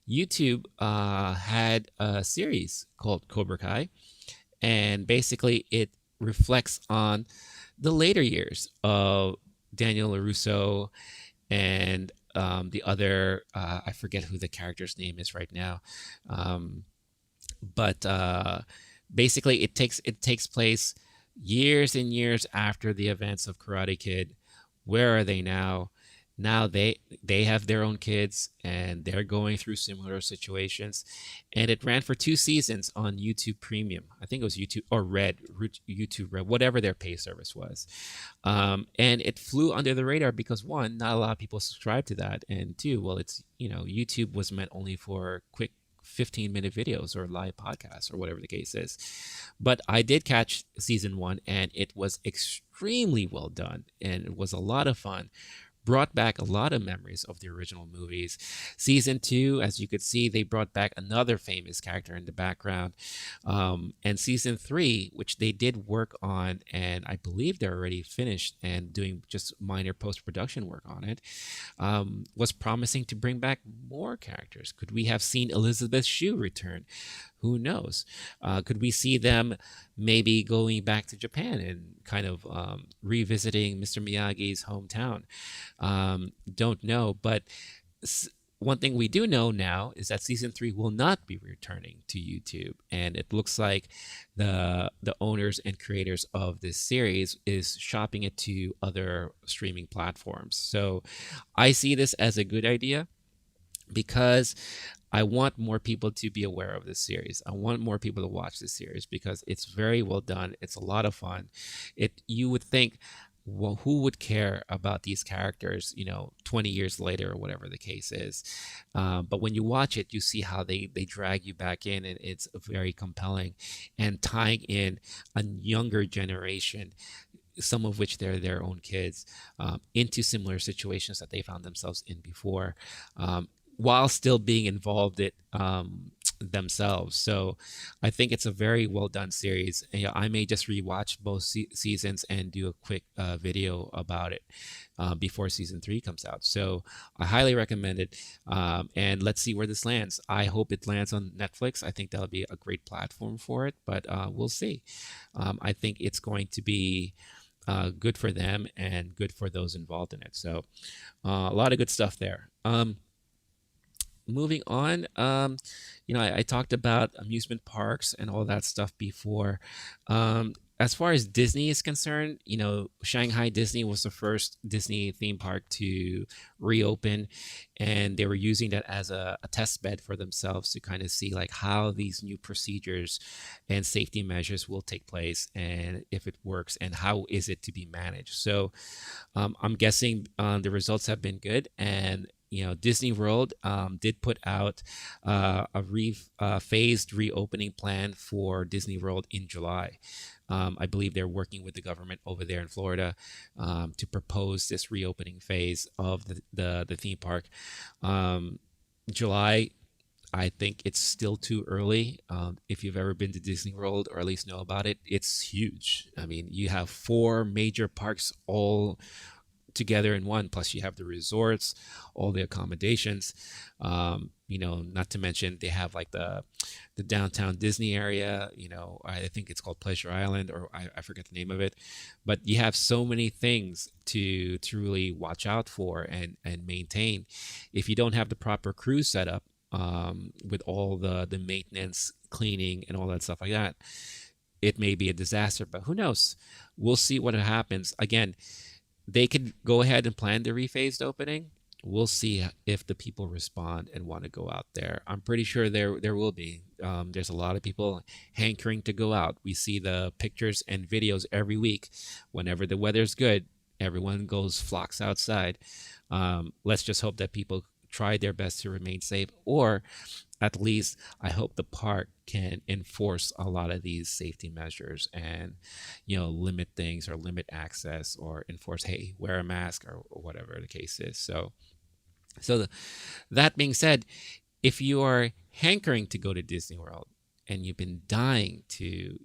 S1: YouTube had a series called Cobra Kai, and basically it reflects on the later years of Daniel LaRusso and the other, I forget who the character's name is right now, um, but basically it takes place years and years after the events of Karate Kid. Where are they now? Now they have their own kids, and they're going through similar situations. And it ran for 2 seasons on YouTube Premium. I think it was YouTube or Red, YouTube Red, whatever their pay service was. And it flew under the radar because, one, not a lot of people subscribe to that, and two, well, it's YouTube was meant only for quick 15-minute videos or live podcasts or whatever the case is. But I did catch season 1, and it was extremely well done, and it was a lot of fun. Brought back a lot of memories of the original movies. Season 2, as you could see, they brought back another famous character in the background. And season 3, which they did work on, and I believe they're already finished and doing just minor post-production work on it, was promising to bring back more characters. Could we have seen Elizabeth Shue return? Who knows? Could we see them maybe going back to Japan and kind of revisiting Mr. Miyagi's hometown? Don't know. But one thing we do know now is that season 3 will not be returning to YouTube, and it looks like the owners and creators of this series is shopping it to other streaming platforms. So I see this as a good idea, because I want more people to be aware of this series. I want more people to watch this series because it's very well done. It's a lot of fun. You would think, well, who would care about these characters, 20 years later or whatever the case is? But when you watch it, you see how they drag you back in, and it's very compelling, and tying in a younger generation, some of which they're their own kids, into similar situations that they found themselves in before, while still being involved in themselves. So I think it's a very well done series. And, I may just rewatch both seasons and do a quick video about it before season 3 comes out. So I highly recommend it. And let's see where this lands. I hope it lands on Netflix. I think that'll be a great platform for it, but we'll see. I think it's going to be good for them and good for those involved in it. So a lot of good stuff there. Moving on, I talked about amusement parks and all that stuff before. As far as Disney is concerned, Shanghai Disney was the first Disney theme park to reopen, and they were using that as a test bed for themselves to kind of see like how these new procedures and safety measures will take place, and if it works, and how is it to be managed. So I'm guessing the results have been good, and Disney World did put out a phased reopening plan for Disney World in July. I believe they're working with the government over there in Florida to propose this reopening phase of the theme park. July, I think it's still too early. If you've ever been to Disney World, or at least know about it, it's huge. I mean, you have 4 major parks all together in one, plus you have the resorts, all the accommodations, not to mention they have like the downtown Disney area, I think it's called Pleasure Island, or I forget the name of it, but you have so many things to really watch out for and maintain. If you don't have the proper crew set up, with all the maintenance, cleaning, and all that stuff like that, it may be a disaster. But who knows? We'll see what happens. Again, they could go ahead and plan the rephased opening. We'll see if the people respond and want to go out there. I'm pretty sure there will be. There's a lot of people hankering to go out. We see the pictures and videos every week. Whenever the weather's good, everyone goes flocks outside. Let's just hope that people try their best to remain safe, or at least I hope the park can enforce a lot of these safety measures and, limit things or limit access or enforce, hey, wear a mask or whatever the case is. So that being said, if you are hankering to go to Disney World and you've been dying to,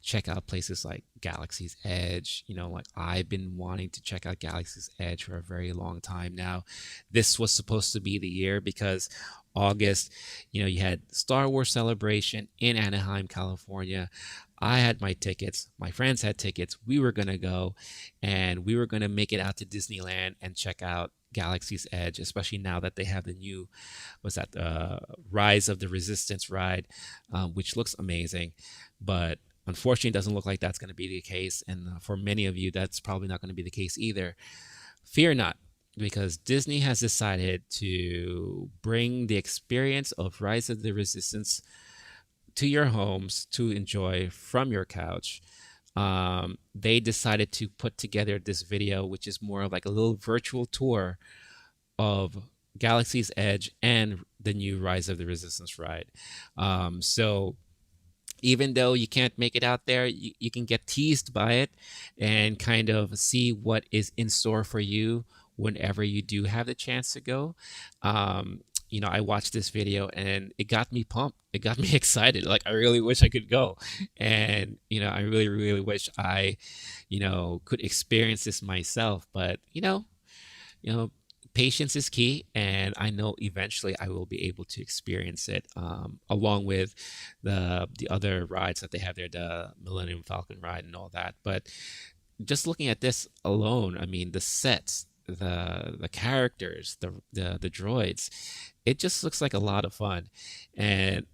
S1: check out places like Galaxy's Edge, like I've been wanting to check out Galaxy's Edge for a very long time now. This was supposed to be the year because August, you had Star Wars Celebration in Anaheim, California. I had my tickets. My friends had tickets. We were going to go and we were going to make it out to Disneyland and check out Galaxy's Edge, especially now that they have the new, was that Rise of the Resistance ride, which looks amazing. But unfortunately, it doesn't look like that's going to be the case. And for many of you, that's probably not going to be the case either. Fear not, because Disney has decided to bring the experience of Rise of the Resistance to your homes to enjoy from your couch. They decided to put together this video, which is more of like a little virtual tour of Galaxy's Edge and the new Rise of the Resistance ride. So even though you can't make it out there, you can get teased by it and kind of see what is in store for you whenever you do have the chance to go. I watched this video and it got me pumped. It got me excited. Like, I really wish I could go. And, I really, really wish I, could experience this myself. But, patience is key. And I know eventually I will be able to experience it, along with the other rides that they have there, the Millennium Falcon ride and all that. But just looking at this alone, I mean, the sets, the characters, the droids, it just looks like a lot of fun. And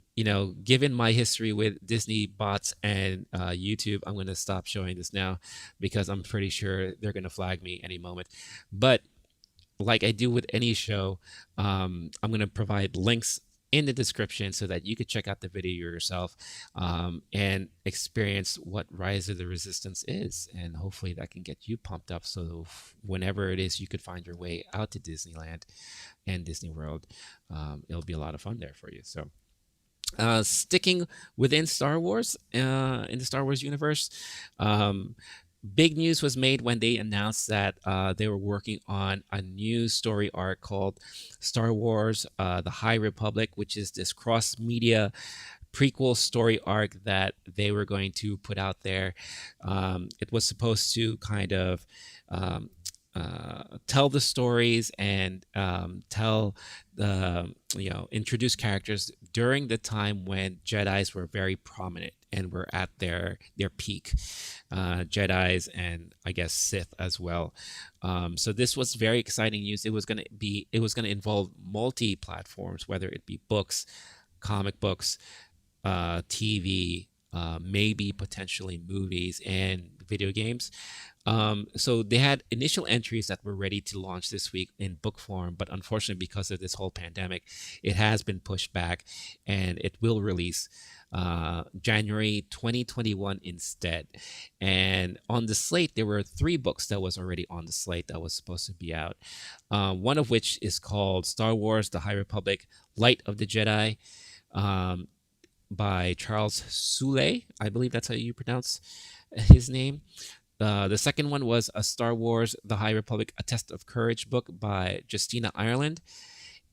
S1: given my history with Disney bots and YouTube, I'm going to stop showing this now because I'm pretty sure they're going to flag me any moment. But like I do with any show, I'm going to provide links in the description so that you could check out the video yourself, and experience what Rise of the Resistance is. And hopefully that can get you pumped up. So whenever it is you could find your way out to Disneyland and Disney World, it'll be a lot of fun there for you. So sticking within Star Wars, in the Star Wars universe, big news was made when they announced that they were working on a new story arc called Star Wars The High Republic, which is this cross-media prequel story arc that they were going to put out there. It was supposed to kind of tell the stories and tell the introduce characters during the time when Jedi's were very prominent and were at their peak, Jedi's and I guess Sith as well. So this was very exciting news. It was going to involve multi platforms, whether it be books, comic books, TV, maybe potentially movies and video games. So they had initial entries that were ready to launch this week in book form, but unfortunately, because of this whole pandemic, it has been pushed back, and it will release January 2021 instead. And on the slate, there were 3 books that was already on the slate that was supposed to be out. One of which is called Star Wars: The High Republic, Light of the Jedi, by Charles Soule. I believe that's how you pronounce his name. The second one was a Star Wars: The High Republic, A Test of Courage book by Justina Ireland.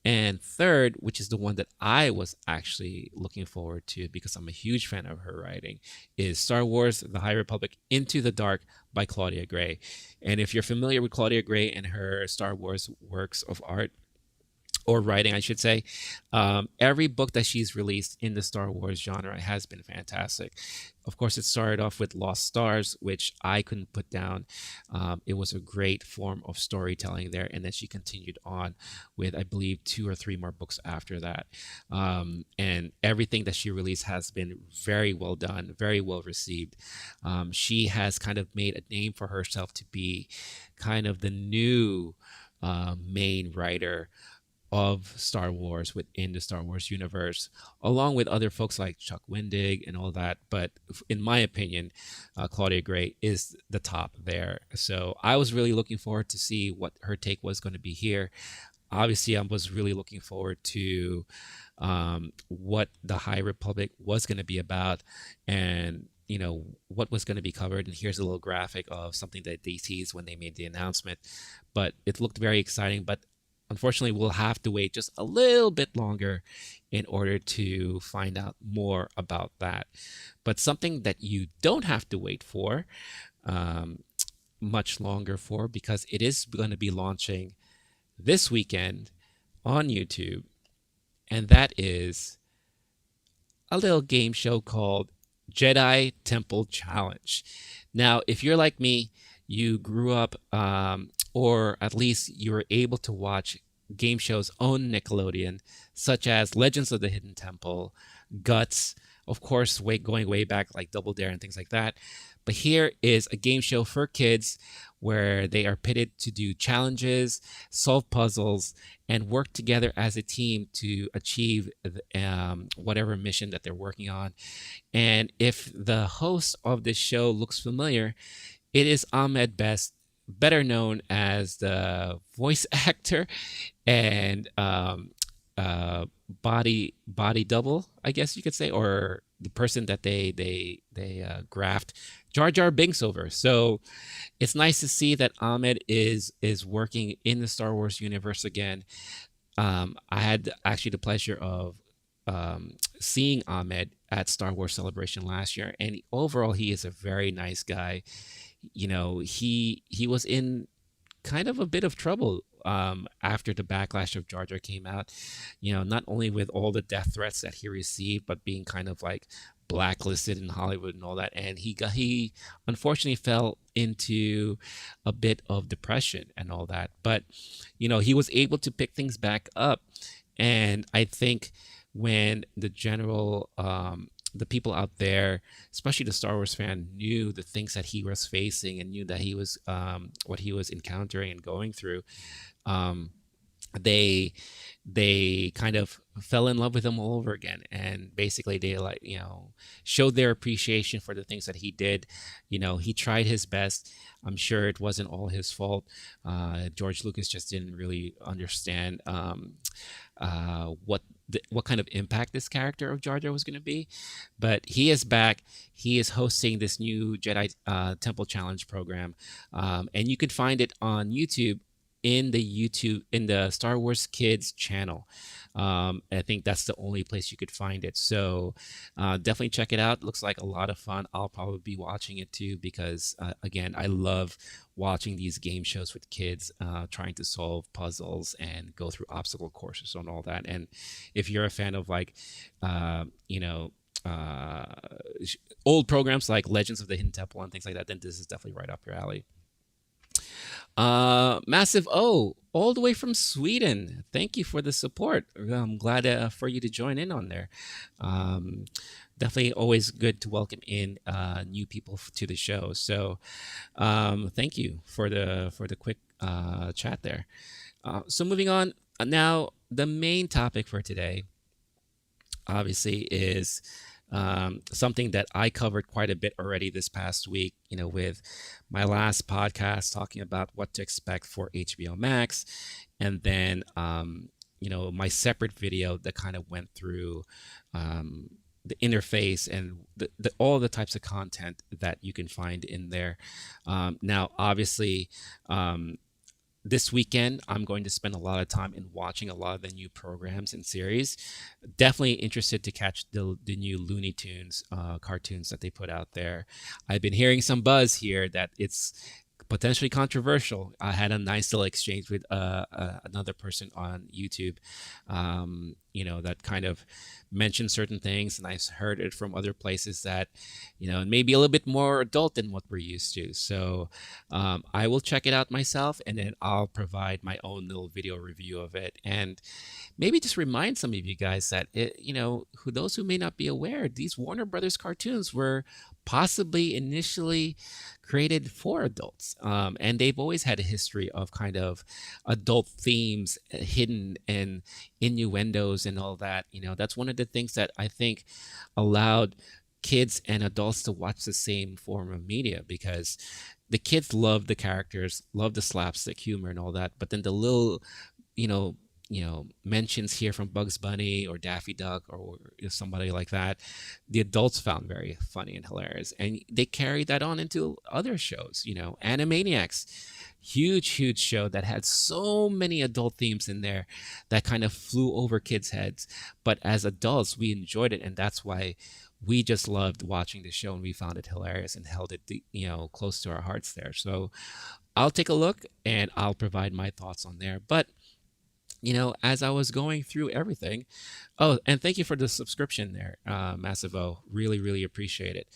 S1: And third, which is the one that I was actually looking forward to because I'm a huge fan of her writing, is Star Wars: The High Republic, Into the Dark by Claudia Gray. And if you're familiar with Claudia Gray and her Star Wars works of art, or writing, I should say, every book that she's released in the Star Wars genre has been fantastic. Of course, it started off with Lost Stars, which I couldn't put down. It was a great form of storytelling there. And then she continued on with, I believe, 2 or 3 more books after that. And everything that she released has been very well done, very well received. She has kind of made a name for herself to be kind of the new main writer of Star Wars within the Star Wars universe, along with other folks like Chuck Wendig and all that. But in my opinion, Claudia Gray is the top there. So I was really looking forward to see what her take was going to be here. Obviously, I was really looking forward to what the High Republic was going to be about, and what was going to be covered. And here's a little graphic of something that they teased when they made the announcement. But it looked very exciting. But unfortunately, we'll have to wait just a little bit longer in order to find out more about that. But something that you don't have to wait for much longer for, because it is going to be launching this weekend on YouTube, and that is a little game show called Jedi Temple Challenge. Now, if you're like me, you grew up, or at least you were able to watch game shows on Nickelodeon, such as Legends of the Hidden Temple, Guts, of course, going way back like Double Dare and things like that. But here is a game show for kids where they are pitted to do challenges, solve puzzles, and work together as a team to achieve whatever mission that they're working on. And if the host of this show looks familiar, it is Ahmed Best, better known as the voice actor and body double, I guess you could say, or the person that they graft Jar Jar Binks over. So it's nice to see that Ahmed is working in the Star Wars universe again. I had actually the pleasure of seeing Ahmed at Star Wars Celebration last year, and overall he is a very nice guy. He was in kind of a bit of trouble after the backlash of Jar Jar came out. Not only with all the death threats that he received, but being kind of like blacklisted in Hollywood and all that. And he unfortunately fell into a bit of depression and all that. But he was able to pick things back up, and I think when the general the people out there, especially the Star Wars fan, knew the things that he was facing and knew that he was what he was encountering and going through, they kind of fell in love with him all over again. And basically they showed their appreciation for the things that he did. He tried his best. I'm sure it wasn't all his fault. George Lucas just didn't really understand what kind of impact this character of Jar Jar was going to be. But he is back. He is hosting this new Jedi Temple Challenge program, and you can find it on YouTube in the Star Wars Kids channel. I think that's the only place you could find it. So definitely check it out. Looks like a lot of fun. I'll probably be watching it too, because again, I love watching these game shows with kids trying to solve puzzles and go through obstacle courses and all that. And if you're a fan of old programs like Legends of the Hidden Temple and things like that, then this is definitely right up your alley. Massive O, all the way from Sweden. Thank you for the support. I'm glad for you to join in on there. Definitely always good to welcome in new people to the show. So thank you for the quick chat there. So moving on now, the main topic for today obviously is something that I covered quite a bit already this past week, with my last podcast talking about what to expect for HBO Max. And then, my separate video that kind of went through the interface and all the types of content that you can find in there. Now, obviously, this weekend, I'm going to spend a lot of time in watching a lot of the new programs and series. Definitely interested to catch the new Looney Tunes cartoons that they put out there. I've been hearing some buzz here that it's potentially controversial. I had a nice little exchange with another person on YouTube that kind of mention certain things, and I've heard it from other places that, it may be a little bit more adult than what we're used to. So I will check it out myself, and then I'll provide my own little video review of it, and maybe just remind some of you guys that who those who may not be aware, these Warner Brothers cartoons were possibly initially created for adults, and they've always had a history of kind of adult themes hidden and innuendos and all that. That's one of the things that I think allowed kids and adults to watch the same form of media, because the kids love the characters, love the slapstick humor and all that, but then the little you know mentions here from Bugs Bunny or Daffy Duck or somebody like that, the adults found very funny and hilarious, and they carried that on into other shows. Animaniacs, huge show that had so many adult themes in there that kind of flew over kids' heads, but as adults we enjoyed it, and that's why we just loved watching the show, and we found it hilarious and held it close to our hearts there. So I'll take a look and I'll provide my thoughts on there. But as I was going through everything, oh, and thank you for the subscription there, Massive O. Really appreciate it.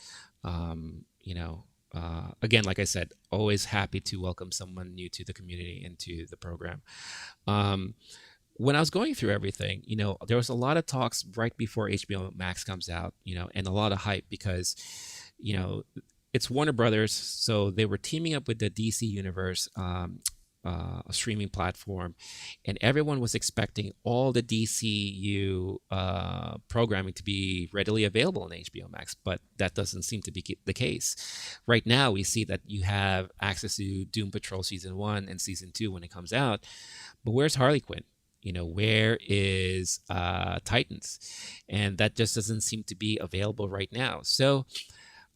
S1: Again, like I said, always happy to welcome someone new to the community and to the program. When I was going through everything, there was a lot of talks right before HBO Max comes out, and a lot of hype because, it's Warner Brothers, so they were teaming up with the DC Universe, a streaming platform, and everyone was expecting all the DCU programming to be readily available on HBO Max, but that doesn't seem to be the case. Right now, we see that you have access to Doom Patrol Season 1 and Season 2 when it comes out, but where's Harley Quinn? Where is Titans? And that just doesn't seem to be available right now. So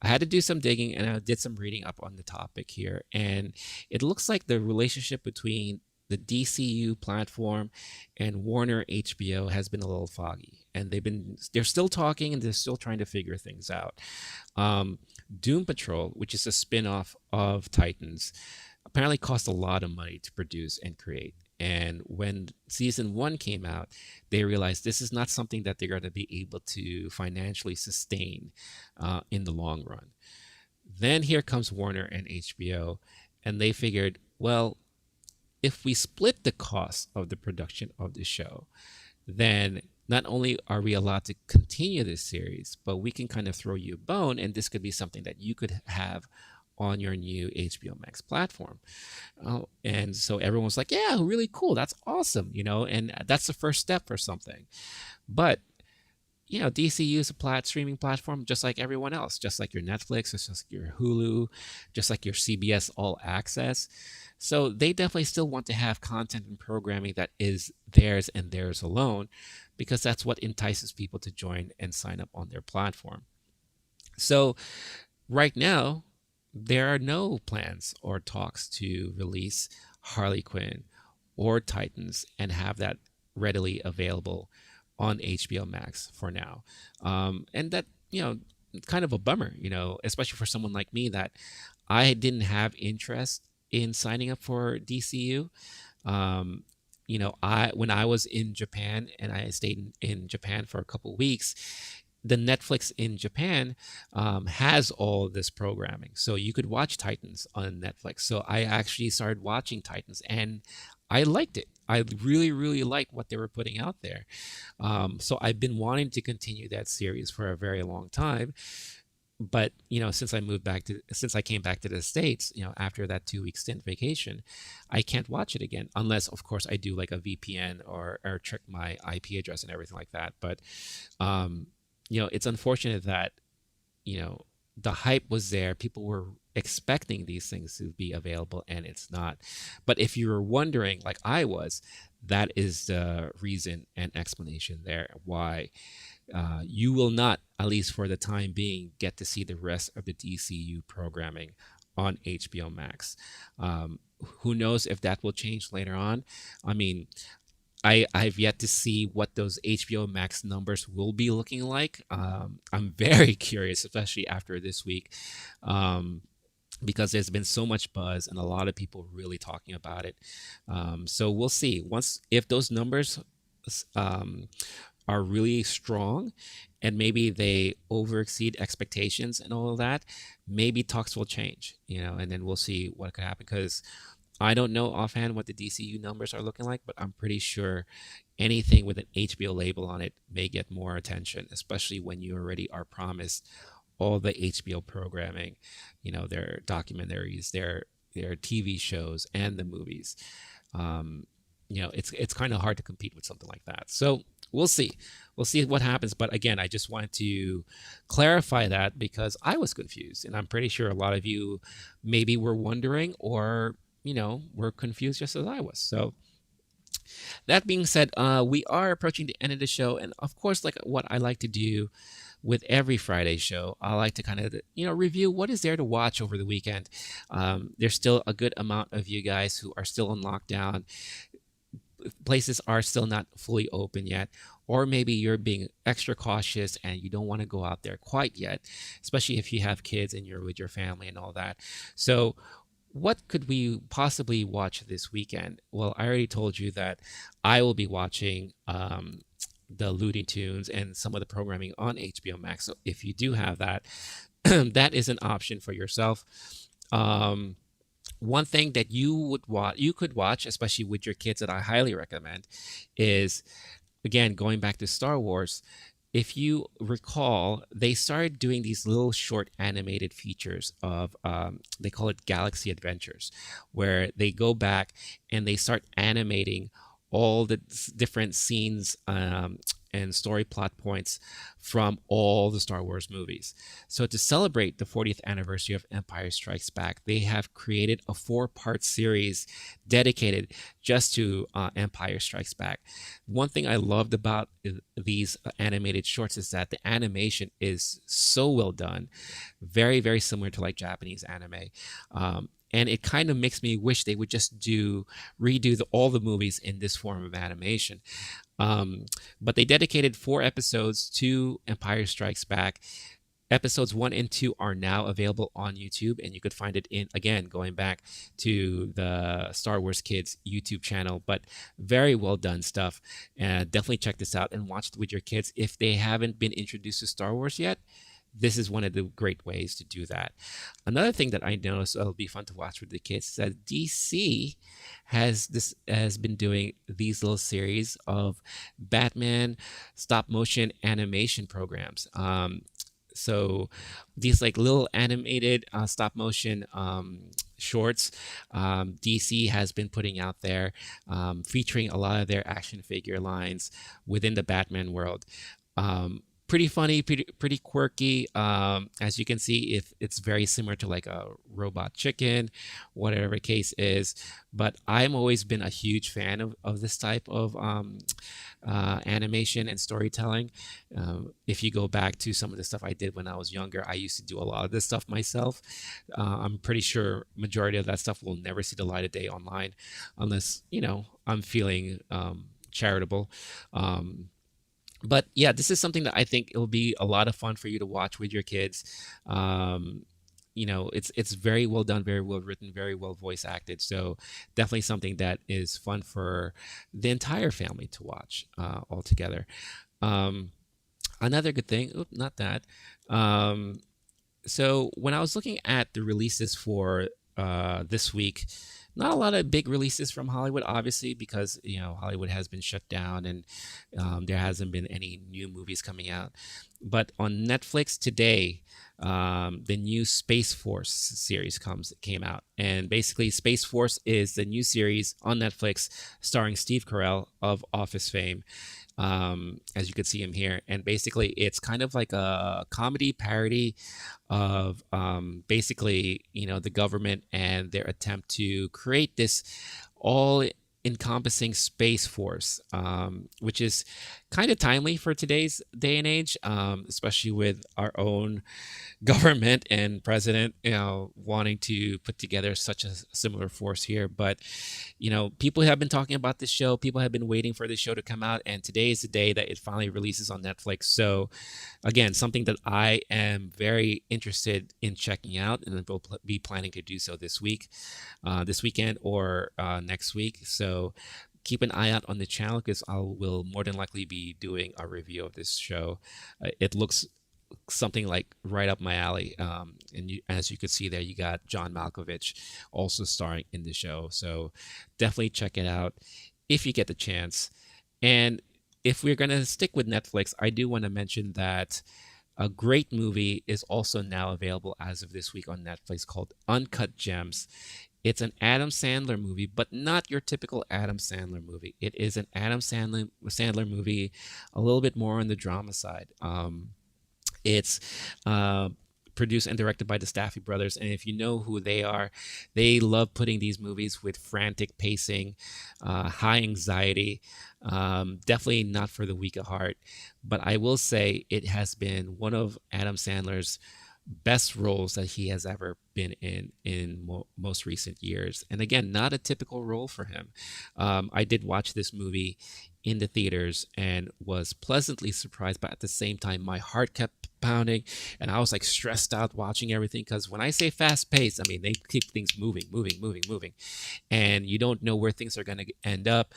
S1: I had to do some digging, and I did some reading up on the topic here. And it looks like the relationship between the DCU platform and Warner HBO has been a little foggy. And they're still talking, and they're still trying to figure things out. Doom Patrol, which is a spin-off of Titans, apparently cost a lot of money to produce and create. And when season 1 came out, they realized this is not something that they're going to be able to financially sustain in the long run. Then here comes Warner and HBO, and they figured, well, if we split the cost of the production of the show, then not only are we allowed to continue this series, but we can kind of throw you a bone, and this could be something that you could have on your new HBO Max platform. And so everyone's like, yeah, really cool. That's awesome. And that's the first step for something. But, DCU is a streaming platform just like everyone else, just like your Netflix, just like your Hulu, just like your CBS All Access. So they definitely still want to have content and programming that is theirs and theirs alone, because that's what entices people to join and sign up on their platform. So right now, there are no plans or talks to release Harley Quinn or Titans and have that readily available on HBO Max for now. And that, kind of a bummer, especially for someone like me that I didn't have interest in signing up for DCU. When I was in Japan and I stayed in Japan for a couple of weeks, the Netflix in Japan has all this programming. So you could watch Titans on Netflix. So I actually started watching Titans, and I liked it. I really liked what they were putting out there. So I've been wanting to continue that series for a very long time. But, since I came back to the States, after that 2-week stint vacation, I can't watch it again, unless, of course, I do like a VPN or check my IP address and everything like that. But, it's unfortunate that, the hype was there. People were expecting these things to be available, and it's not. But if you were wondering, like I was, that is the reason and explanation there why you will not, at least for the time being, get to see the rest of the DCU programming on HBO Max. Who knows if that will change later on? I mean, I've yet to see what those HBO Max numbers will be looking like. I'm very curious, especially after this week, because there's been so much buzz and a lot of people really talking about it. So we'll see. If those numbers are really strong and maybe they over exceed expectations and all of that, maybe talks will change, and then we'll see what could happen. Because I don't know offhand what the DCU numbers are looking like, but I'm pretty sure anything with an HBO label on it may get more attention, especially when you already are promised all the HBO programming, their documentaries, their TV shows, and the movies. Um, it's kind of hard to compete with something like that. So we'll see. We'll see what happens. But again, I just wanted to clarify that because I was confused, and I'm pretty sure a lot of you maybe were wondering or were confused just as I was. So that being said, we are approaching the end of the show, and of course, like what I like to do with every Friday show, I like to kind of review what is there to watch over the weekend. There's still a good amount of you guys who are still in lockdown. Places are still not fully open yet, or maybe you're being extra cautious and you don't want to go out there quite yet, especially if you have kids and you're with your family and all that. So what could we possibly watch this weekend? Well, I already told you that I will be watching the Looney Tunes and some of the programming on HBO Max. So if you do have that, that is an option for yourself. One thing that you could watch, especially with your kids, that I highly recommend is, again, going back to Star Wars. If you recall, they started doing these little short animated features of, they call it Galaxy Adventures, where they go back and they start animating all the different scenes and story plot points from all the Star Wars movies. So to celebrate the 40th anniversary of Empire Strikes Back, they have created a 4-part series dedicated just to Empire Strikes Back. One thing I loved about these animated shorts is that the animation is so well done, very, very similar to like Japanese anime. And it kind of makes me wish they would just redo all the movies in this form of animation. But they dedicated 4 episodes to Empire Strikes Back. Episodes 1 and 2 are now available on YouTube, and you could find it again, going back to the Star Wars Kids YouTube channel. But very well done stuff. Definitely check this out and watch it with your kids. If they haven't been introduced to Star Wars yet, this is one of the great ways to do that. Another thing that I noticed it'll be fun to watch with the kids is that DC has been doing these little series of Batman stop motion animation programs. So these like little animated stop motion shorts, DC has been putting out there, featuring a lot of their action figure lines within the Batman world. Pretty funny, pretty quirky. As you can see, if it's very similar to like a Robot Chicken, whatever the case is. But I've always been a huge fan of this type of animation and storytelling. If you go back to some of the stuff I did when I was younger, I used to do a lot of this stuff myself. I'm pretty sure majority of that stuff will never see the light of day online, unless I'm feeling charitable. But yeah, this is something that I think it'll be a lot of fun for you to watch with your kids. It's very well done, very well written, very well voice acted. So definitely something that is fun for the entire family to watch all together. Another good thing, not that. So when I was looking at the releases for this week, not a lot of big releases from Hollywood, obviously, because Hollywood has been shut down and there hasn't been any new movies coming out. But on Netflix today, the new Space Force series came out, and basically Space Force is the new series on Netflix starring Steve Carell of Office fame. As you can see him here, and basically it's kind of like a comedy parody of basically the government and their attempt to create this all encompassing space force, which is kind of timely for today's day and age, especially with our own government and president, wanting to put together such a similar force here. But, people have been talking about this show. People have been waiting for this show to come out. And today is the day that it finally releases on Netflix. So again, something that I am very interested in checking out, and will be planning to do so this weekend or next week. So keep an eye out on the channel because I will more than likely be doing a review of this show. It looks something like right up my alley. And as you could see there, you got John Malkovich also starring in the show. So definitely check it out if you get the chance. And if we're going to stick with Netflix, I do want to mention that a great movie is also now available as of this week on Netflix called Uncut Gems. It's an Adam Sandler movie, but not your typical Adam Sandler movie. It is an Adam Sandler movie, a little bit more on the drama side. It's uh, produced and directed by the Staffy brothers, and if you know who they are, they love putting these movies with frantic pacing, high anxiety. Definitely not for the weak of heart, but I will say it has been one of Adam Sandler's best roles that he has ever been in most recent years. And again, not a typical role for him. I did watch this movie in the theaters and was pleasantly surprised, but at the same time, my heart kept pounding and I was like stressed out watching everything because when I say fast paced, I mean they keep things moving, and you don't know where things are going to end up.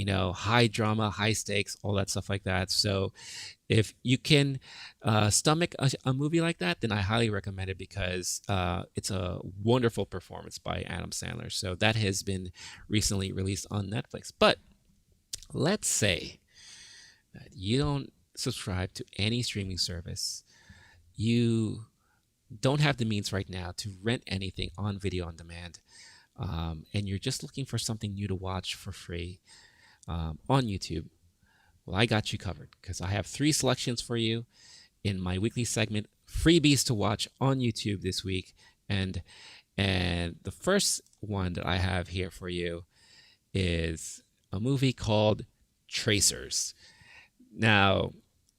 S1: High drama, high stakes, all that stuff like that. So if you can stomach a movie like that, then I highly recommend it because it's a wonderful performance by Adam Sandler. So that has been recently released on Netflix. But let's say that you don't subscribe to any streaming service. You don't have the means right now to rent anything on video on demand. And you're just looking for something new to watch for free on YouTube. Well, I got you covered because I have 3 selections for you in my weekly segment, Freebies to Watch on YouTube this week. And the first one that I have here for you is a movie called Tracers. Now,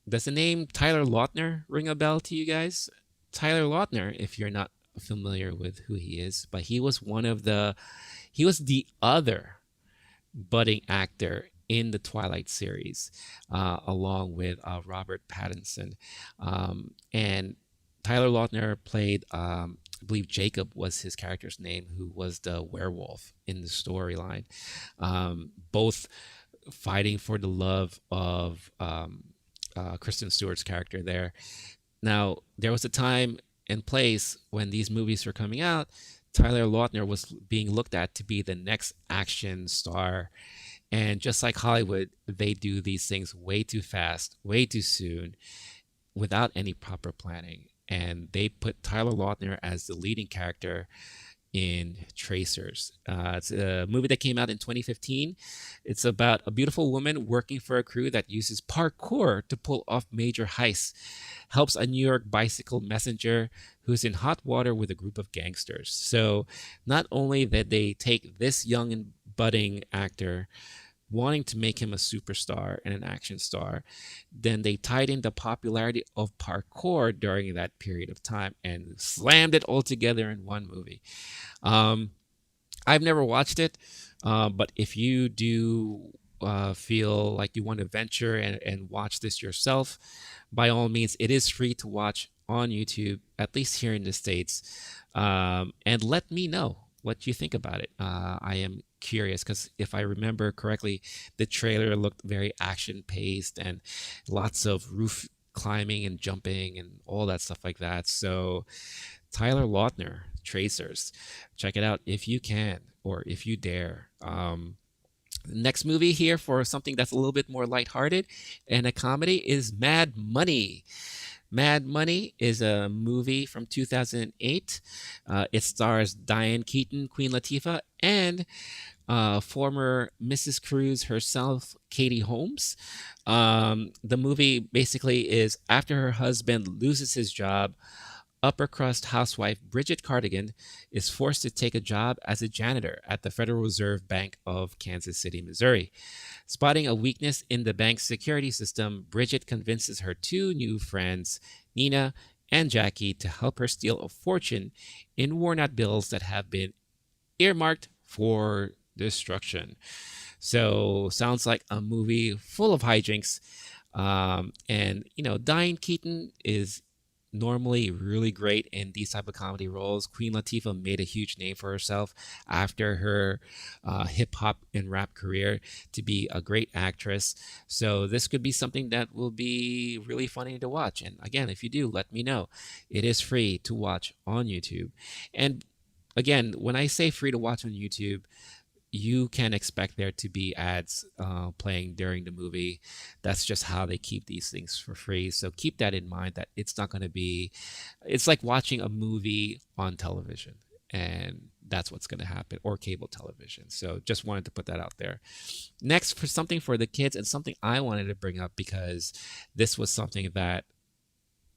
S1: does the name Tyler Lautner ring a bell to you guys? Tyler Lautner, if you're not familiar with who he is, but he was the other budding actor in the Twilight series, along with Robert Pattinson. And Tyler Lautner played, I believe Jacob was his character's name, who was the werewolf in the storyline. Both fighting for the love of Kristen Stewart's character there. Now, there was a time and place when these movies were coming out, Tyler Lautner was being looked at to be the next action star. And just like Hollywood, they do these things way too fast, way too soon, without any proper planning. And they put Tyler Lautner as the leading character in Tracers. It's a movie that came out in 2015. It's about a beautiful woman working for a crew that uses parkour to pull off major heists, helps a New York bicycle messenger who's in hot water with a group of gangsters. So not only that they take this young and budding actor, wanting to make him a superstar and an action star, then they tied in the popularity of parkour during that period of time and slammed it all together in one movie. I've never watched it, but if you do feel like you want to venture and watch this yourself, by all means, it is free to watch on YouTube, at least here in the States. And let me know what you think about it. I am curious because if I remember correctly, the trailer looked very action paced and lots of roof climbing and jumping and all that stuff like that. So Tyler Lautner, Tracers, check it out if you can or if you dare. Next movie here for something that's a little bit more lighthearted and a comedy is Mad Money. Mad Money is a movie from 2008. It stars Diane Keaton, Queen Latifah, and former Mrs. Cruz herself, Katie Holmes. The movie basically is after her husband loses his job, upper crust housewife Bridget Cardigan is forced to take a job as a janitor at the Federal Reserve Bank of Kansas City, Missouri. Spotting a weakness in the bank's security system, Bridget convinces her 2 new friends, Nina and Jackie, to help her steal a fortune in worn-out bills that have been earmarked for destruction. So sounds like a movie full of hijinks. And Diane Keaton is normally really great in these type of comedy roles. Queen Latifah made a huge name for herself after her hip hop and rap career to be a great actress. So this could be something that will be really funny to watch. And again, if you do, let me know. It is free to watch on YouTube. And again, when I say free to watch on YouTube, you can expect there to be ads playing during the movie. That's just how they keep these things for free. So keep that in mind, that it's not going to be, it's like watching a movie on television. And that's what's going to happen, or cable television. So just wanted to put that out there. Next, for something for the kids, and something I wanted to bring up because this was something that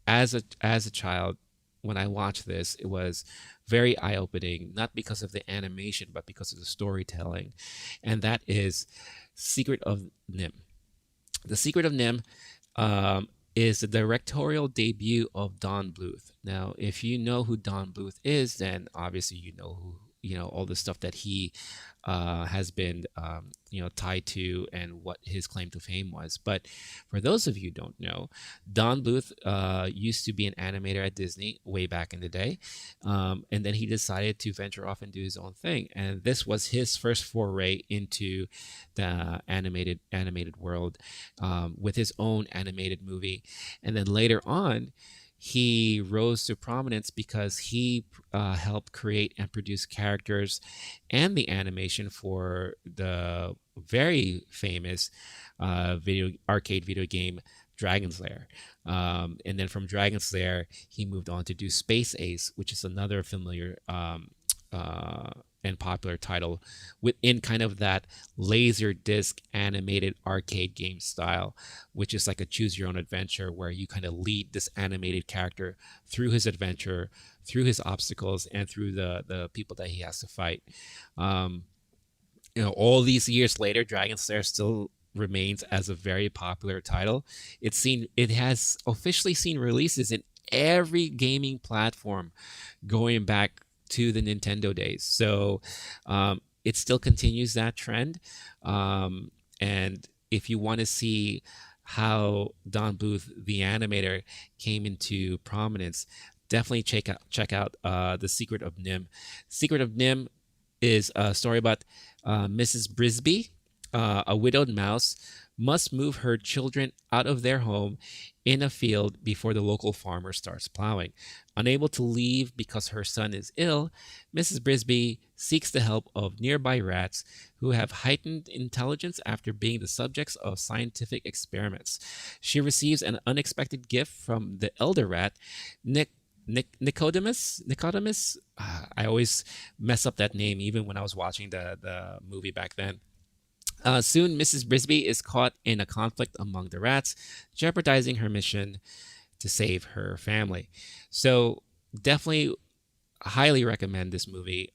S1: as a child, when I watched this, it was very eye opening, not because of the animation, but because of the storytelling. And that is Secret of Nim. The Secret of Nim is the directorial debut of Don Bluth. Now, if you know who Don Bluth is, then obviously you know who, all the stuff that he has been tied to, and what his claim to fame was. But for those of you who don't know, Don Bluth used to be an animator at Disney way back in the day, and then he decided to venture off and do his own thing. And this was his first foray into the animated world, with his own animated movie. And then later on, he rose to prominence because he helped create and produce characters and the animation for the very famous arcade video game Dragon's Lair. And then from Dragon's Lair, he moved on to do Space Ace, which is another familiar and popular title within kind of that laser disc animated arcade game style, which is like a choose your own adventure, where you kind of lead this animated character through his adventure, through his obstacles, and through the people that he has to fight. All these years later, Dragon's Lair still remains as a very popular title. It has officially seen releases in every gaming platform going back to the Nintendo days. So it still continues that trend. And if you want to see how Don Bluth, the animator, came into prominence, definitely check out The Secret of Nim. Secret of Nim is a story about Mrs. Brisby, a widowed mouse, must move her children out of their home in a field before the local farmer starts plowing. Unable to leave because her son is ill, Mrs. Brisby seeks the help of nearby rats who have heightened intelligence after being the subjects of scientific experiments. She receives an unexpected gift from the elder rat, Nicodemus. I always mess up that name, even when I was watching the movie back then. Soon, Mrs. Brisby is caught in a conflict among the rats, jeopardizing her mission to save her family. So, definitely highly recommend this movie.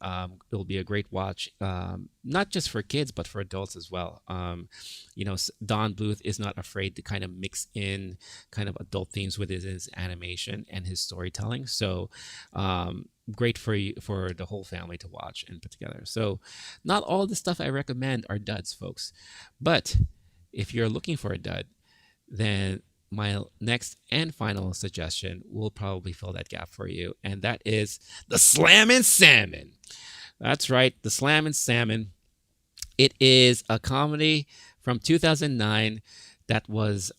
S1: It'll be a great watch, not just for kids, but for adults as well. Don Bluth is not afraid to kind of mix in kind of adult themes with his animation and his storytelling. So, great for the whole family to watch and put together. So, not all the stuff I recommend are duds, folks. But if you're looking for a dud, then my next and final suggestion will probably fill that gap for you, and that is The Slammin' Salmon. That's right, The Slammin' Salmon. It is a comedy from 2009 that was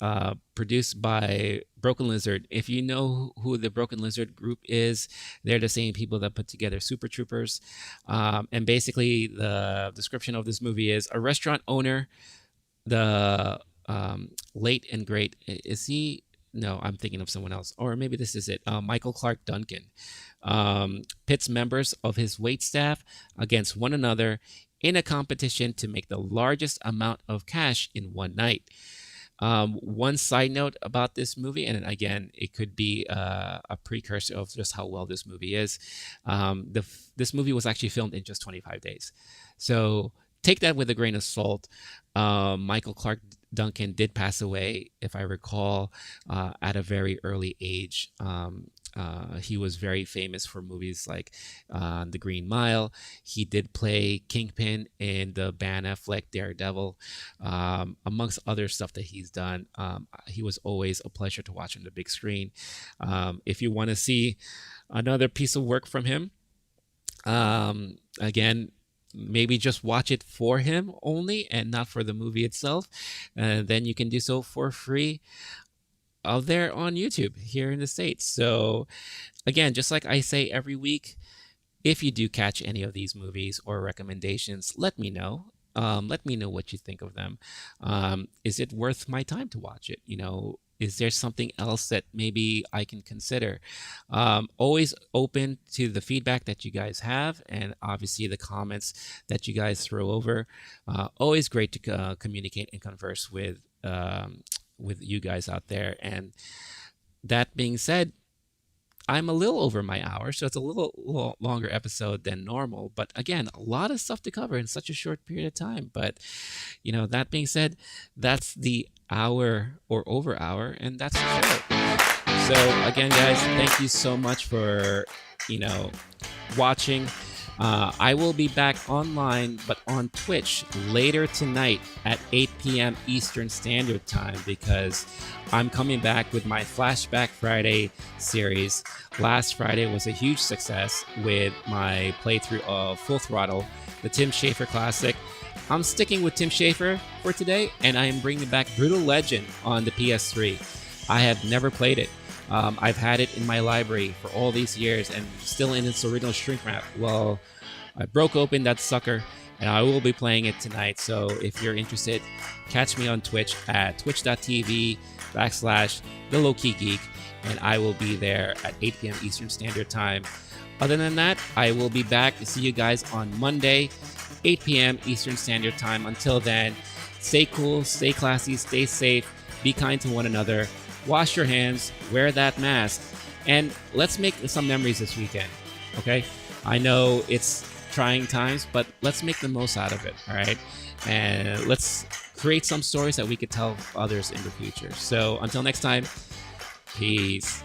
S1: produced by Broken Lizard. If you know who the Broken Lizard group is, they're the same people that put together Super Troopers. And basically, the description of this movie is a restaurant owner, the late and great, is he? No, I'm thinking of someone else. Or maybe this is it. Michael Clark Duncan pits members of his wait staff against one another in a competition to make the largest amount of cash in one night. One side note about this movie, and again, it could be a precursor of just how well this movie is. This movie was actually filmed in just 25 days. So take that with a grain of salt. Michael Clark Duncan did pass away, if I recall, at a very early age. He was very famous for movies like The Green Mile. He did play Kingpin in the Ben Affleck Daredevil, amongst other stuff that he's done. He was always a pleasure to watch on the big screen. If you want to see another piece of work from him, again, maybe just watch it for him only and not for the movie itself, and then you can do so for free out there on YouTube here in the States. So again, just like I say every week, if you do catch any of these movies or recommendations, let me know. Let me know what you think of them. Is it worth my time to watch it? Is there something else that maybe I can consider? Always open to the feedback that you guys have, and obviously the comments that you guys throw over. Always great to communicate and converse with you guys out there. And that being said, I'm a little over my hour, so it's a little longer episode than normal. But again, a lot of stuff to cover in such a short period of time. But, that being said, that's the hour or over hour, and that's the show. So again, guys, thank you so much for, watching. I will be back online, but on Twitch later tonight at 8 p.m. Eastern Standard Time, because I'm coming back with my Flashback Friday series. Last Friday was a huge success with my playthrough of Full Throttle, the Tim Schafer classic. I'm sticking with Tim Schafer for today, and I am bringing back Brutal Legend on the PS3. I have never played it. I've had it in my library for all these years and still in its original shrink wrap. Well, I broke open that sucker, and I will be playing it tonight. So if you're interested, catch me on Twitch at twitch.tv/LOWKEY GEEK, and I will be there at 8 p.m. Eastern Standard Time. Other than that, I will be back to see you guys on Monday, 8 p.m. Eastern Standard Time. Until then, stay cool, stay classy, stay safe, be kind to one another, wash your hands, wear that mask, and let's make some memories this weekend, okay? I know it's trying times, but let's make the most out of it, all right? And let's create some stories that we could tell others in the future. So until next time, peace.